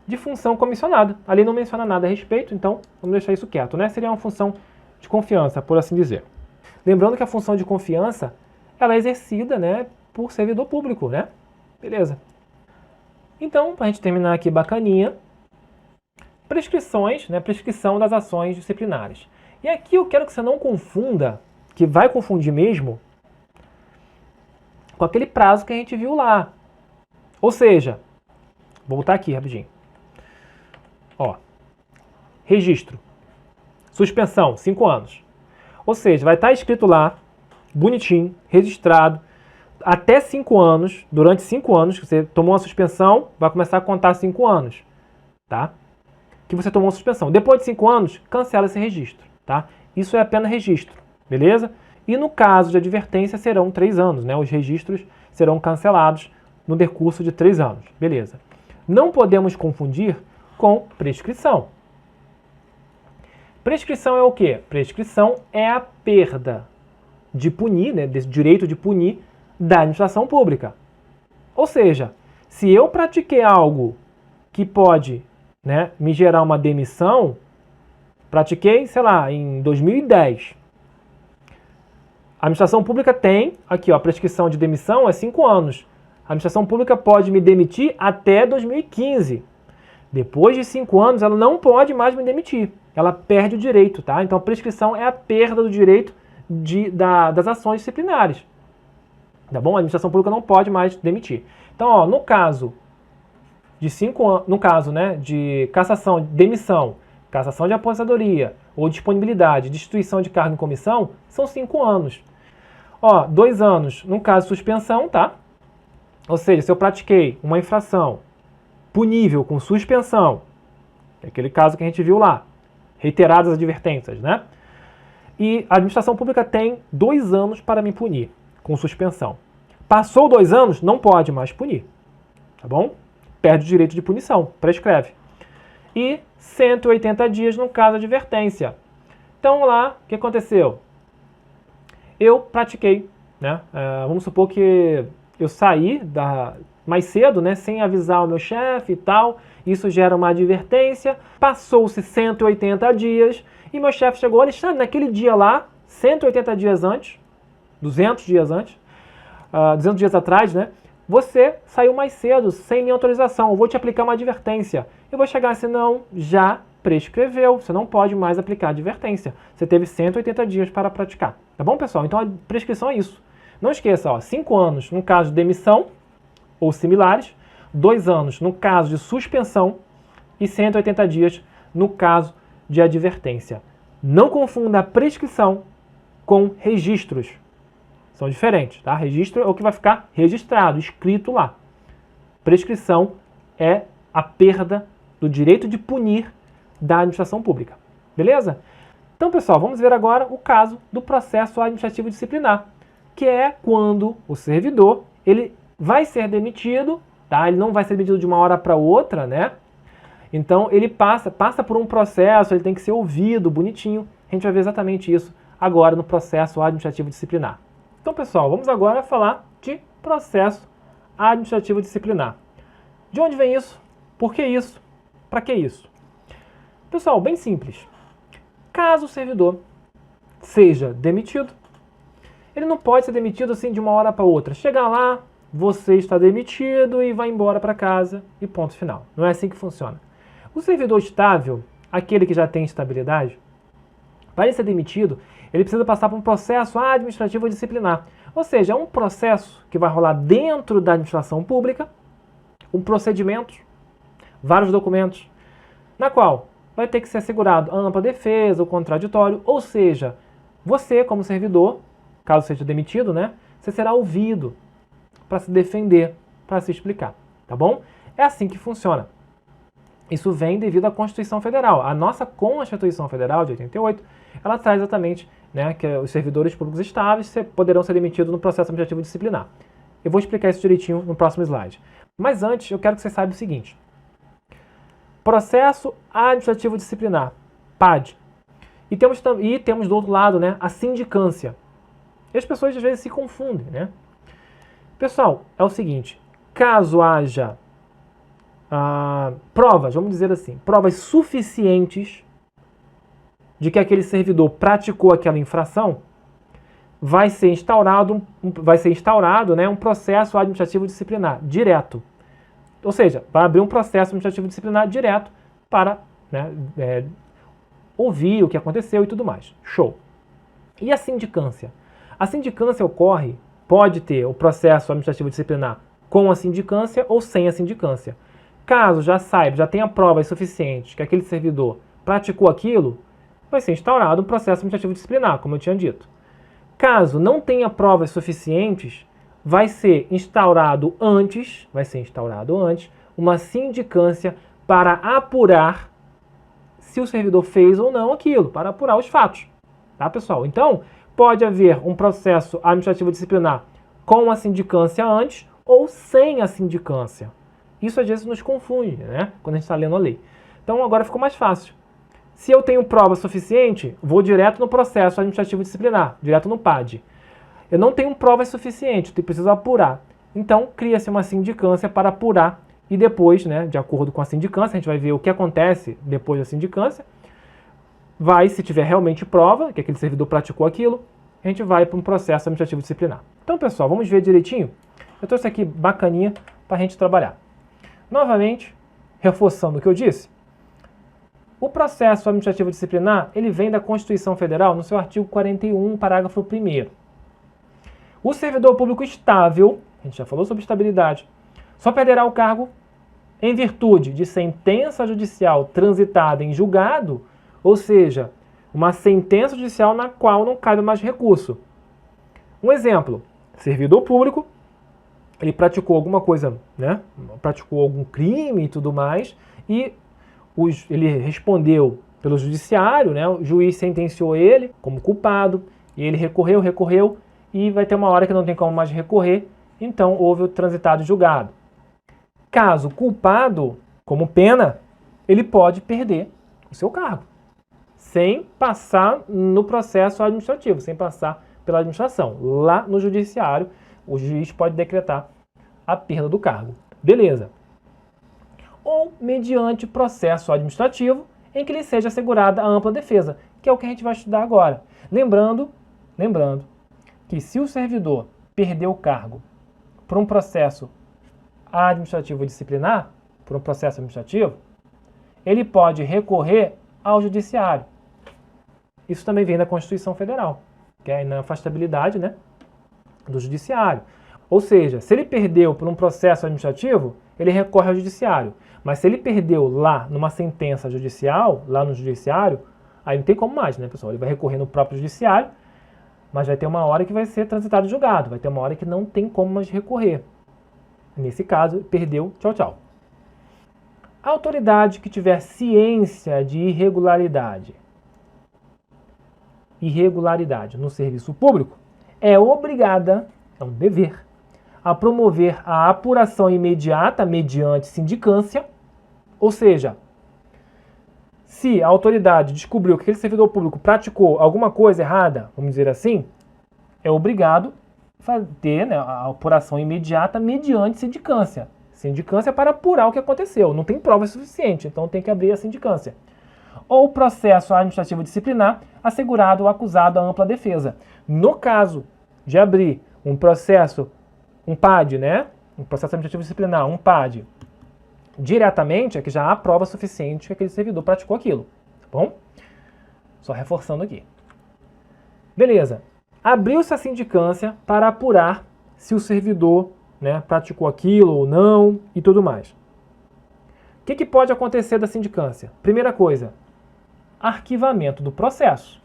de função comissionada. A lei não menciona nada a respeito, então vamos deixar isso quieto, né? Seria uma função de confiança, por assim dizer. Lembrando que a função de confiança ela é exercida, né, por servidor público, né? Beleza. Então, para a gente terminar aqui bacaninha, prescrições, né, prescrição das ações disciplinares. E aqui eu quero que você não confunda, que vai confundir mesmo, com aquele prazo que a gente viu lá. Ou seja, vou voltar aqui rapidinho. Ó, registro, suspensão, 5 anos. Ou seja, vai estar escrito lá, bonitinho, registrado, até 5 anos, durante 5 anos, que você tomou uma suspensão, vai começar a contar 5 anos, tá? Que você tomou uma suspensão. Depois de 5 anos, cancela esse registro, tá? Isso é apenas registro, beleza? E no caso de advertência, serão 3 anos, né? Os registros serão cancelados no decurso de 3 anos, beleza? Não podemos confundir com prescrição. Prescrição é o quê? Prescrição é a perda de punir, né, desse direito de punir da administração pública. Ou seja, se eu pratiquei algo que pode, né, me gerar uma demissão, pratiquei, sei lá, em 2010. A administração pública tem, aqui ó, a prescrição de demissão é 5 anos. A administração pública pode me demitir até 2015. Depois de 5 anos, ela não pode mais me demitir. Ela perde o direito, tá? Então a prescrição é a perda do direito das ações disciplinares. Tá bom? A administração pública não pode mais demitir. Então, ó, no caso de 5 anos, no caso, né, de cassação, demissão, cassação de aposentadoria ou disponibilidade, destituição de cargo em comissão, são 5 anos. Ó, 2 anos, no caso de suspensão, tá? Ou seja, se eu pratiquei uma infração punível com suspensão, é aquele caso que a gente viu lá, reiteradas advertências, né? E a administração pública tem 2 anos para me punir com suspensão. Passou 2 anos, não pode mais punir, tá bom? Perde o direito de punição, prescreve. E 180 dias no caso de advertência. Então lá, o que aconteceu? Eu pratiquei, né? Vamos supor que eu saí mais cedo, né, sem avisar o meu chefe e tal, isso gera uma advertência, passou-se 180 dias e meu chefe chegou, Alexandre, naquele dia lá, 180 dias antes, 200 dias antes, 200 dias atrás, né, você saiu mais cedo, sem minha autorização, eu vou te aplicar uma advertência. Eu vou chegar assim, não, já prescreveu, você não pode mais aplicar advertência, você teve 180 dias para praticar, tá bom, pessoal? Então a prescrição é isso. Não esqueça, ó, 5 anos no caso de demissão ou similares, 2 anos no caso de suspensão e 180 dias no caso de advertência. Não confunda a prescrição com registros. São diferentes, tá? Registro é o que vai ficar registrado, escrito lá. Prescrição é a perda do direito de punir da administração pública. Beleza? Então, pessoal, vamos ver agora o caso do processo administrativo disciplinar, que é quando o servidor ele vai ser demitido, tá? Ele não vai ser demitido de uma hora para outra, né? Então ele passa por um processo, ele tem que ser ouvido, bonitinho. A gente vai ver exatamente isso agora no processo administrativo disciplinar. Então, pessoal, vamos agora falar de processo administrativo disciplinar. De onde vem isso? Por que isso? Para que isso? Pessoal, bem simples. Caso o servidor seja demitido, ele não pode ser demitido assim de uma hora para outra. Chegar lá, você está demitido e vai embora para casa e ponto final. Não é assim que funciona. O servidor estável, aquele que já tem estabilidade, para ele ser demitido, ele precisa passar por um processo administrativo disciplinar. Ou seja, é um processo que vai rolar dentro da administração pública, um procedimento, vários documentos, na qual vai ter que ser assegurado a ampla defesa, o contraditório, ou seja, você como servidor, caso seja demitido, né, você será ouvido para se defender, para se explicar, tá bom? É assim que funciona. Isso vem devido à Constituição Federal. A nossa Constituição Federal de 88, ela traz exatamente, né, que os servidores públicos estáveis poderão ser demitidos no processo administrativo disciplinar. Eu vou explicar isso direitinho no próximo slide. Mas antes, eu quero que você saiba o seguinte. Processo administrativo disciplinar, PAD. E temos do outro lado, né, a sindicância. E as pessoas às vezes se confundem, né? Pessoal, é o seguinte, caso haja provas, vamos dizer assim, provas suficientes de que aquele servidor praticou aquela infração, vai ser instaurado, né, um processo administrativo disciplinar direto. Ou seja, vai abrir um processo administrativo disciplinar direto para, né, ouvir o que aconteceu e tudo mais. Show. E a sindicância? A sindicância pode ter o processo administrativo disciplinar com a sindicância ou sem a sindicância. Caso já tenha provas suficientes que aquele servidor praticou aquilo, vai ser instaurado um processo administrativo disciplinar, como eu tinha dito. Caso não tenha provas suficientes, vai ser instaurado antes uma sindicância para apurar se o servidor fez ou não aquilo, para apurar os fatos. Tá, pessoal? Então, pode haver um processo administrativo disciplinar com a sindicância antes ou sem a sindicância. Isso às vezes nos confunde, né? Quando a gente está lendo a lei. Então agora ficou mais fácil. Se eu tenho prova suficiente, vou direto no processo administrativo disciplinar, direto no PAD. Eu não tenho provas suficientes, eu preciso apurar. Então cria-se uma sindicância para apurar e depois, né, de acordo com a sindicância, a gente vai ver o que acontece depois da sindicância. Se tiver realmente prova que aquele servidor praticou aquilo, a gente vai para um processo administrativo disciplinar. Então, pessoal, vamos ver direitinho? Eu trouxe aqui bacaninha para a gente trabalhar. Novamente, reforçando o que eu disse, o processo administrativo disciplinar, ele vem da Constituição Federal no seu artigo 41, parágrafo 1º. O servidor público estável, a gente já falou sobre estabilidade, só perderá o cargo em virtude de sentença judicial transitada em julgado, ou seja, uma sentença judicial na qual não cabe mais recurso. Um exemplo, servidor público, ele praticou alguma coisa, né? Praticou algum crime e tudo mais, e ele respondeu pelo judiciário, né? O juiz sentenciou ele como culpado, e ele recorreu, e vai ter uma hora que não tem como mais recorrer, então houve o transitado julgado. Caso culpado, como pena, ele pode perder o seu cargo, sem passar no processo administrativo, sem passar pela administração. Lá no judiciário, o juiz pode decretar a perda do cargo. Beleza. Ou mediante processo administrativo em que lhe seja assegurada a ampla defesa, que é o que a gente vai estudar agora. Lembrando que se o servidor perder o cargo por um processo administrativo disciplinar, por um processo administrativo, ele pode recorrer ao judiciário. Isso também vem da Constituição Federal, que é a inafastabilidade, né, do judiciário. Ou seja, se ele perdeu por um processo administrativo, ele recorre ao judiciário. Mas se ele perdeu lá numa sentença judicial, lá no judiciário, aí não tem como mais, né, pessoal? Ele vai recorrer no próprio judiciário, mas vai ter uma hora que vai ser transitado e julgado, vai ter uma hora que não tem como mais recorrer. Nesse caso, perdeu, tchau, tchau. A autoridade que tiver ciência de irregularidade no serviço público é obrigada, é um dever, a promover a apuração imediata mediante sindicância, ou seja, se a autoridade descobriu que aquele servidor público praticou alguma coisa errada, vamos dizer assim, é obrigado a fazer, né, a apuração imediata mediante sindicância. Sindicância para apurar o que aconteceu. Não tem prova suficiente, então tem que abrir a sindicância. Ou processo administrativo disciplinar, assegurado ao acusado a ampla defesa. No caso de abrir um processo, um PAD, né? Um processo administrativo disciplinar, um PAD, diretamente, é que já há prova suficiente que aquele servidor praticou aquilo. bom? Só reforçando aqui. Beleza. Abriu-se a sindicância para apurar se o servidor, né, praticou aquilo ou não e tudo mais. O que pode acontecer da sindicância? Primeira coisa, arquivamento do processo.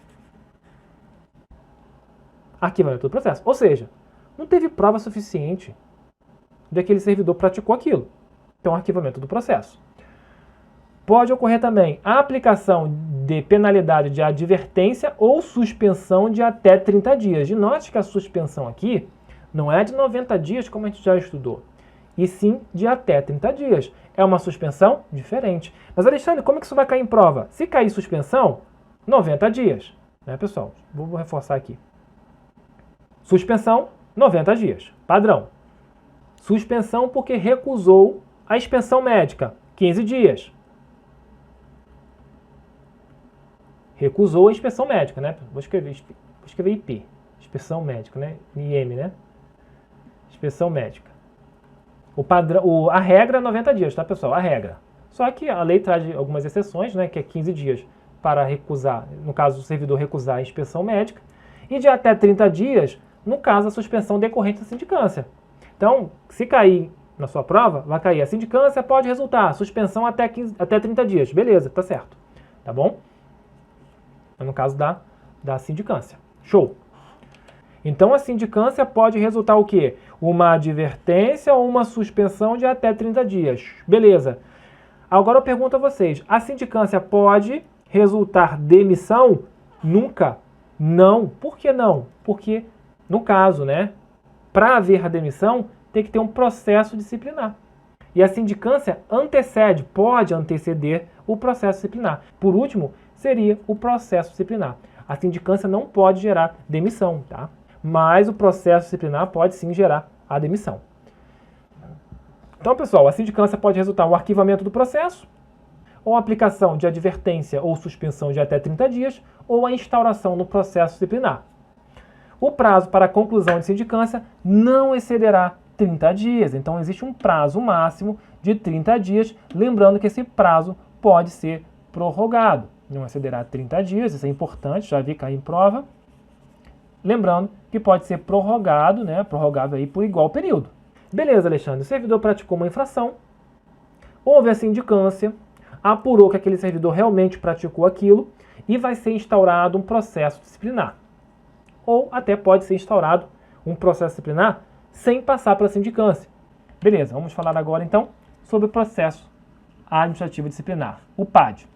Arquivamento do processo. Ou seja, não teve prova suficiente de que aquele servidor praticou aquilo. Então, arquivamento do processo. Pode ocorrer também a aplicação de penalidade de advertência ou suspensão de até 30 dias. E note que a suspensão aqui não é de 90 dias, como a gente já estudou, e sim de até 30 dias. É uma suspensão diferente. Mas, Alexandre, como é que isso vai cair em prova? Se cair suspensão, 90 dias. Né, pessoal? Vou reforçar aqui. Suspensão, 90 dias. Padrão. Suspensão porque recusou a inspeção médica, 15 dias. Recusou a inspeção médica, né? Vou escrever IP. Inspeção médica, né? IM, né? Inspeção médica. A regra é 90 dias, tá, pessoal? A regra. Só que a lei traz algumas exceções, né? Que é 15 dias para recusar, no caso, o servidor recusar a inspeção médica. E de até 30 dias, no caso, a suspensão decorrente da sindicância. Então, se cair na sua prova, vai cair a sindicância, pode resultar suspensão até 30 dias. Beleza, tá certo. Tá bom? No caso da sindicância. Show! Então, a sindicância pode resultar o quê? Uma advertência ou uma suspensão de até 30 dias. Beleza. Agora eu pergunto a vocês, a sindicância pode resultar demissão? Nunca. Não. Por que não? Porque, no caso, né, para haver a demissão, tem que ter um processo disciplinar. E a sindicância pode anteceder o processo disciplinar. Por último, seria o processo disciplinar. A sindicância não pode gerar demissão, tá? Mas o processo disciplinar pode sim gerar a demissão. Então, pessoal, a sindicância pode resultar no arquivamento do processo, ou a aplicação de advertência ou suspensão de até 30 dias, ou a instauração no processo disciplinar. O prazo para a conclusão de sindicância não excederá 30 dias. Então, existe um prazo máximo de 30 dias, lembrando que esse prazo pode ser prorrogado. Não excederá 30 dias, isso é importante, já vi cair em prova. Lembrando que pode ser prorrogado, né, prorrogável aí por igual período. Beleza, Alexandre, o servidor praticou uma infração, houve a sindicância, apurou que aquele servidor realmente praticou aquilo e vai ser instaurado um processo disciplinar. Ou até pode ser instaurado um processo disciplinar sem passar pela sindicância. Beleza, vamos falar agora então sobre o processo administrativo disciplinar, o PAD.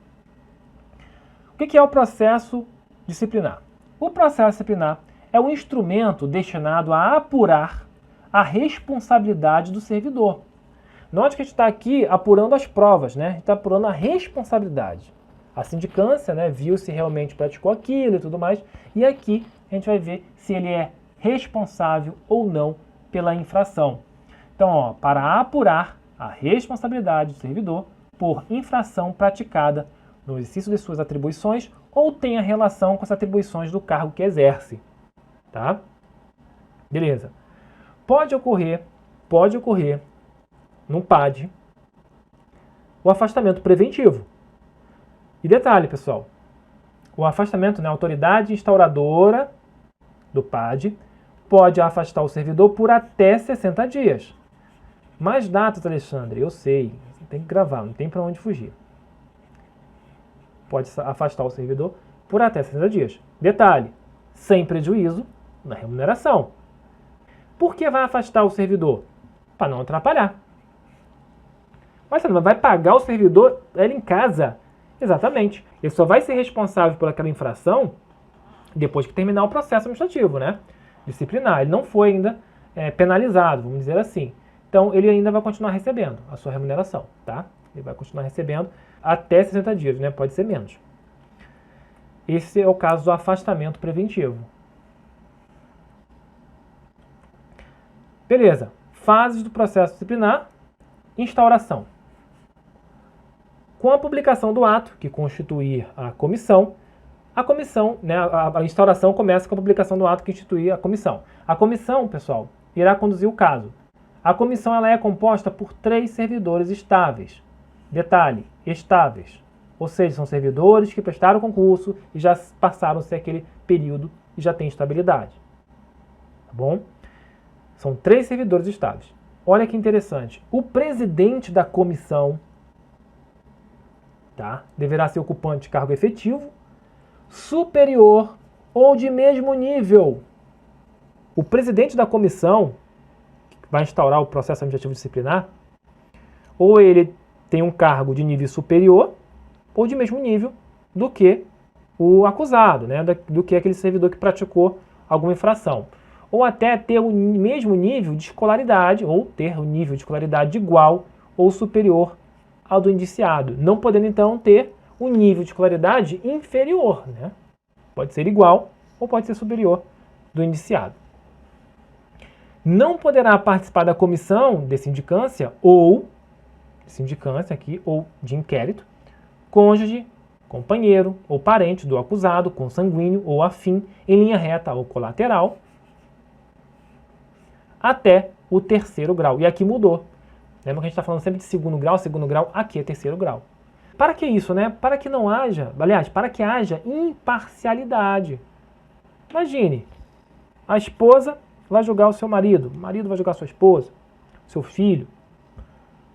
O que é o processo disciplinar? O processo disciplinar é um instrumento destinado a apurar a responsabilidade do servidor. Note que a gente está aqui apurando as provas, né? A gente está apurando a responsabilidade. A sindicância, né, viu se realmente praticou aquilo e tudo mais, e aqui a gente vai ver se ele é responsável ou não pela infração. Então, ó, para apurar a responsabilidade do servidor por infração praticada no exercício de suas atribuições ou tenha relação com as atribuições do cargo que exerce. Tá? Beleza. Pode ocorrer no PAD o afastamento preventivo. E detalhe, pessoal, o afastamento, né, a autoridade instauradora do PAD pode afastar o servidor por até 60 dias. Mais datas, Alexandre, eu sei, tem que gravar, não tem para onde fugir. Pode afastar o servidor por até 60 dias. Detalhe, sem prejuízo na remuneração. Por que vai afastar o servidor? Para não atrapalhar. Mas você não vai pagar o servidor ele em casa. Exatamente. Ele só vai ser responsável por aquela infração depois que terminar o processo administrativo, né? Disciplinar. Ele não foi ainda penalizado, vamos dizer assim. Então, ele ainda vai continuar recebendo a sua remuneração, tá? Ele vai continuar recebendo até 60 dias, né? Pode ser menos. Esse é o caso do afastamento preventivo. Beleza. Fases do processo disciplinar. Instauração. Com a publicação do ato, que constituir a comissão, né, a instauração começa com a publicação do ato que instituir a comissão. A comissão, pessoal, irá conduzir o caso. A comissão ela é composta por 3 servidores estáveis. Detalhe, estáveis. Ou seja, são servidores que prestaram concurso e já passaram-se aquele período e já têm estabilidade. Tá bom? São 3 servidores estáveis. Olha que interessante. O presidente da comissão, tá, deverá ser ocupante de cargo efetivo, superior ou de mesmo nível. O presidente da comissão, que vai instaurar o processo administrativo disciplinar, ou ele tem um cargo de nível superior ou de mesmo nível do que o acusado, né, do que aquele servidor que praticou alguma infração. Ou até ter o mesmo nível de escolaridade, ou ter o nível de escolaridade igual ou superior ao do indiciado, não podendo então ter um nível de escolaridade inferior, né? Pode ser igual ou pode ser superior do indiciado. Não poderá participar da comissão de sindicância ou de inquérito, cônjuge, companheiro ou parente do acusado, consanguíneo ou afim, em linha reta ou colateral, até o 3º grau. E aqui mudou. Lembra que a gente está falando sempre de segundo grau, aqui é 3º grau. Para que isso, né? Para que não haja, aliás, para que haja imparcialidade. Imagine, a esposa vai julgar o seu marido vai julgar a sua esposa, seu filho.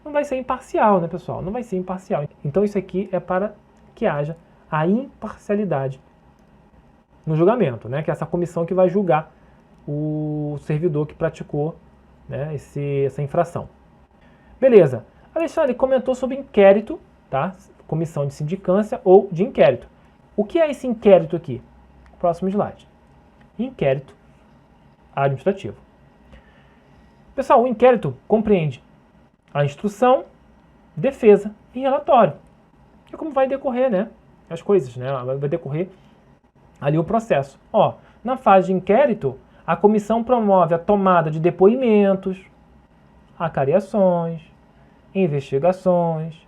Não vai ser imparcial, né, pessoal? Não vai ser imparcial. Então isso aqui é para que haja a imparcialidade no julgamento, né? Que é essa comissão que vai julgar o servidor que praticou, né, essa infração. Beleza. Alexandre comentou sobre inquérito, tá? Comissão de sindicância ou de inquérito. O que é esse inquérito aqui? Próximo slide. Inquérito administrativo. Pessoal, o inquérito compreende a instrução, defesa e relatório. É como vai decorrer, né, as coisas, né? Vai decorrer ali o processo. Ó, na fase de inquérito, a comissão promove a tomada de depoimentos, acariações, investigações,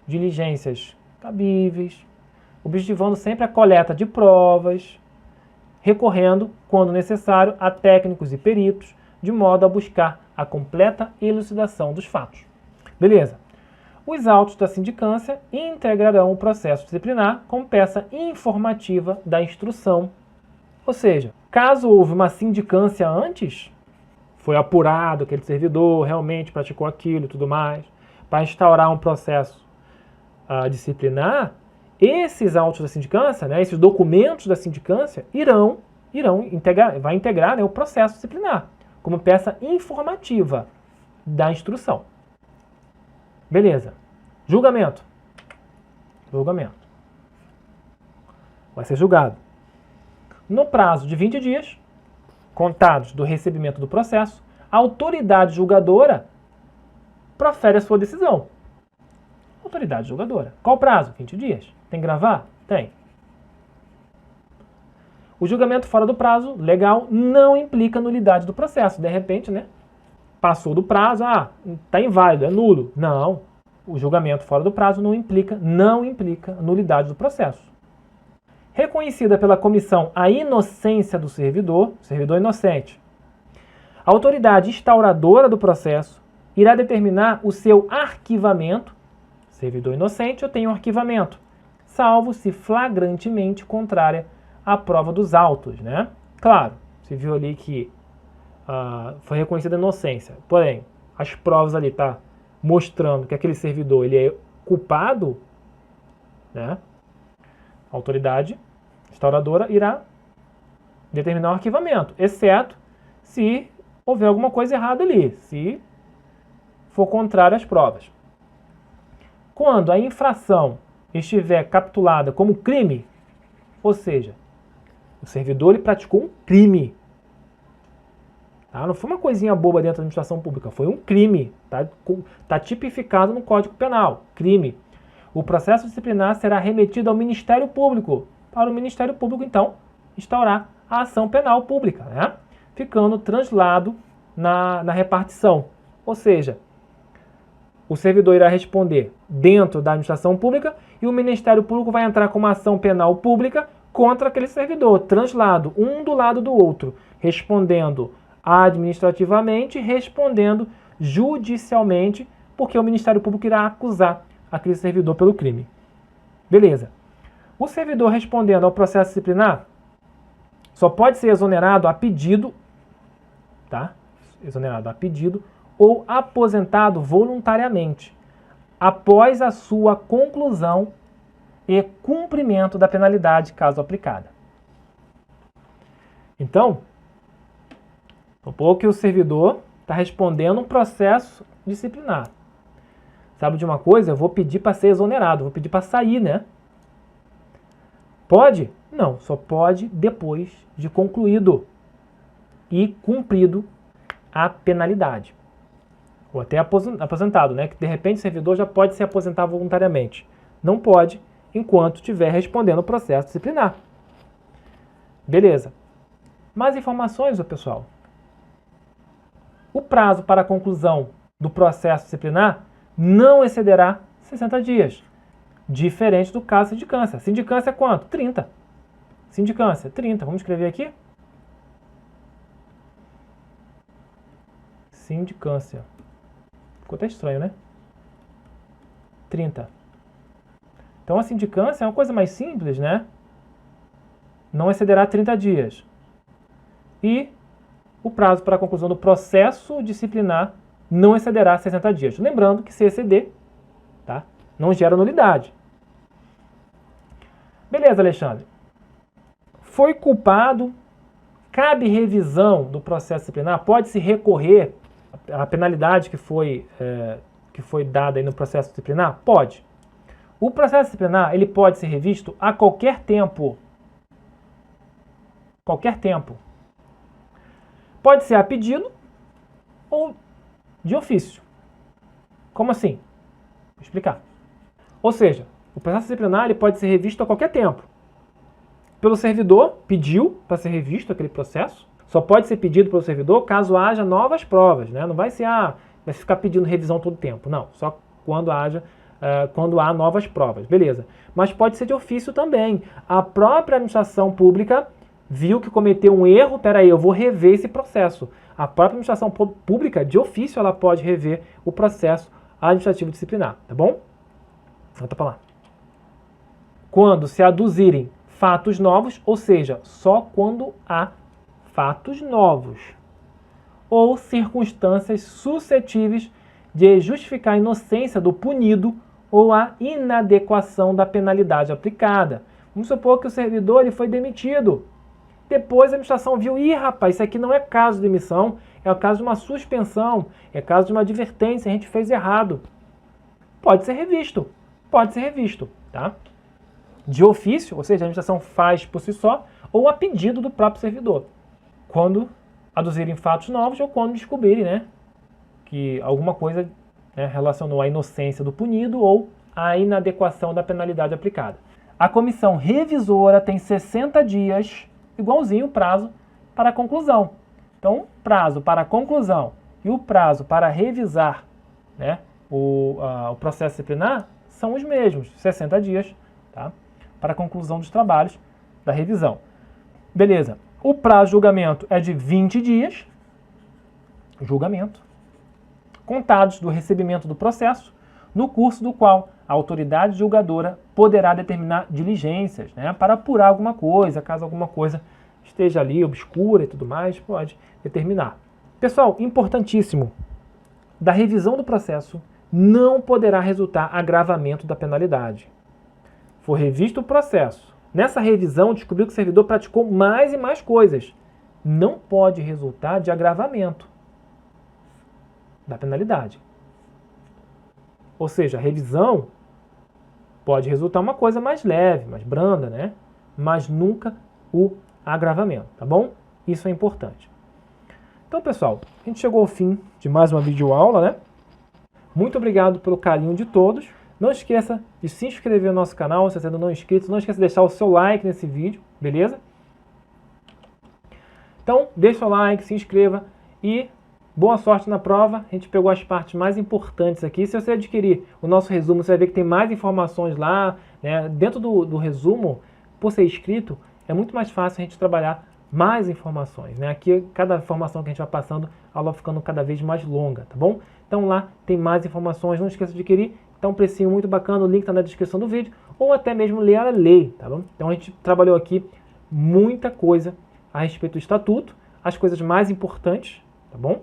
diligências cabíveis, objetivando sempre a coleta de provas, recorrendo, quando necessário, a técnicos e peritos, de modo a buscar a completa elucidação dos fatos. Beleza. Os autos da sindicância integrarão o processo disciplinar como peça informativa da instrução. Ou seja, caso houve uma sindicância antes, foi apurado aquele servidor realmente praticou aquilo e tudo mais, para instaurar um processo disciplinar, esses autos da sindicância, né, esses documentos da sindicância vai integrar, né, o processo disciplinar como peça informativa da instrução. Beleza. Julgamento. Vai ser julgado no prazo de 20 dias, contados do recebimento do processo, a autoridade julgadora profere a sua decisão. Autoridade julgadora. Qual o prazo? 20 dias. Tem que gravar? Tem. O julgamento fora do prazo legal não implica nulidade do processo. De repente, né? Passou do prazo, está inválido, é nulo. Não. O julgamento fora do prazo não implica nulidade do processo. Reconhecida pela comissão a inocência do servidor inocente, a autoridade instauradora do processo irá determinar o seu arquivamento. Servidor inocente, eu tenho um arquivamento, salvo se flagrantemente contrária à prova dos autos, né? Claro, você viu ali que foi reconhecida a inocência, porém, as provas ali tá mostrando que aquele servidor ele é culpado, né? A autoridade instauradora irá determinar o arquivamento, exceto se houver alguma coisa errada ali, se for contrário às provas. Quando a infração estiver capitulada como crime, ou seja, o servidor ele praticou um crime, tá? Não foi uma coisinha boba dentro da administração pública, foi um crime, tá tipificado no Código Penal, crime. O processo disciplinar será remetido ao Ministério Público, para o Ministério Público, então, instaurar a ação penal pública, né? Ficando translado na repartição. Ou seja, o servidor irá responder dentro da administração pública e o Ministério Público vai entrar com uma ação penal pública contra aquele servidor, translado, um do lado do outro, respondendo administrativamente, respondendo judicialmente, porque o Ministério Público irá acusar aquele servidor pelo crime. Beleza. O servidor respondendo ao processo disciplinar só pode ser exonerado a pedido, tá? Exonerado a pedido ou aposentado voluntariamente, após a sua conclusão e cumprimento da penalidade, caso aplicada. Então, supor que o servidor está respondendo um processo disciplinar. Sabe de uma coisa? Eu vou pedir para ser exonerado, vou pedir para sair, né? Pode? Não, só pode depois de concluído e cumprido a penalidade. Ou até aposentado, né? Que de repente o servidor já pode se aposentar voluntariamente. Não pode enquanto estiver respondendo o processo disciplinar. Beleza. Mais informações, pessoal. O prazo para a conclusão do processo disciplinar não excederá 60 dias. Diferente do caso de sindicância. Sindicância é quanto? 30. Sindicância, 30. Vamos escrever aqui? Sindicância. Ficou até estranho, né? 30. Então a sindicância é uma coisa mais simples, né? Não excederá 30 dias. E o prazo para a conclusão do processo disciplinar não excederá 60 dias. Lembrando que se exceder, tá? Não gera nulidade. Beleza, Alexandre. Foi culpado, cabe revisão do processo disciplinar, pode-se recorrer à penalidade que foi dada aí no processo disciplinar? Pode. O processo disciplinar ele pode ser revisto a qualquer tempo. Qualquer tempo. Pode ser a pedido ou de ofício. Como assim? Vou explicar. Ou seja, o processo disciplinar ele pode ser revisto a qualquer tempo. Pelo servidor, pediu para ser revisto aquele processo. Só pode ser pedido pelo servidor caso haja novas provas, né? Não vai ser, vai ficar pedindo revisão todo o tempo. Não, só quando há novas provas. Beleza. Mas pode ser de ofício também. A própria administração pública viu que cometeu um erro, peraí, eu vou rever esse processo. A própria administração pública, de ofício, ela pode rever o processo administrativo disciplinar, tá bom? Volta para lá. Quando se aduzirem fatos novos, ou seja, só quando há fatos novos, ou circunstâncias suscetíveis de justificar a inocência do punido ou a inadequação da penalidade aplicada. Vamos supor que o servidor ele foi demitido. Depois a administração viu, rapaz, isso aqui não é caso de demissão, é o caso de uma suspensão, é caso de uma advertência, a gente fez errado. Pode ser revisto, tá? De ofício, ou seja, a administração faz por si só, ou a pedido do próprio servidor. Quando aduzirem fatos novos ou quando descobrirem, né, que alguma coisa relacionou à inocência do punido ou à inadequação da penalidade aplicada. A comissão revisora tem 60 dias, igualzinho o prazo para a conclusão. Então, prazo para a conclusão e o prazo para revisar, né, o processo disciplinar são os mesmos, 60 dias, tá? Para a conclusão dos trabalhos da revisão. Beleza. O prazo de julgamento é de 20 dias, julgamento, contados do recebimento do processo, no curso do qual a autoridade julgadora poderá determinar diligências, né, para apurar alguma coisa, caso alguma coisa esteja ali obscura e tudo mais, pode determinar. Pessoal, importantíssimo, da revisão do processo não poderá resultar agravamento da penalidade. For revisto o processo. Nessa revisão, descobriu que o servidor praticou mais e mais coisas. Não pode resultar de agravamento da penalidade. Ou seja, a revisão pode resultar uma coisa mais leve, mais branda, né? Mas nunca o agravamento, tá bom? Isso é importante. Então, pessoal, a gente chegou ao fim de mais uma videoaula, né? Muito obrigado pelo carinho de todos. Não esqueça de se inscrever no nosso canal, se você ainda não é inscrito. Não esqueça de deixar o seu like nesse vídeo, beleza? Então, deixa o like, se inscreva e boa sorte na prova. A gente pegou as partes mais importantes aqui. Se você adquirir o nosso resumo, você vai ver que tem mais informações lá, né? Dentro do resumo, por ser escrito, é muito mais fácil a gente trabalhar mais informações, né? Aqui, cada informação que a gente vai passando, a aula vai ficando cada vez mais longa, tá bom? Então lá tem mais informações, não esqueça de adquirir. Então, um precinho muito bacana, o link está na descrição do vídeo. ou até mesmo ler a lei, tá bom? Então a gente trabalhou aqui muita coisa a respeito do estatuto, as coisas mais importantes, tá bom?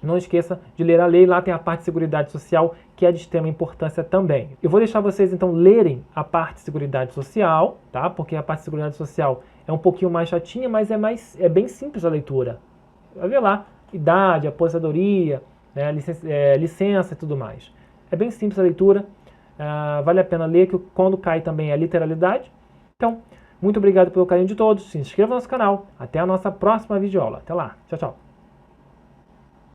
Não esqueça de ler a lei, lá tem a parte de Seguridade Social, que é de extrema importância também. Eu vou deixar vocês então lerem a parte de Seguridade Social, tá? Porque a parte de Seguridade Social é um pouquinho mais chatinha, mas é bem simples a leitura. Vai ver lá, idade, aposentadoria, né, licença e tudo mais. É bem simples a leitura, vale a pena ler, que quando cai também é literalidade. Então, muito obrigado pelo carinho de todos, se inscreva no nosso canal, até a nossa próxima videoaula. Até lá, tchau, tchau.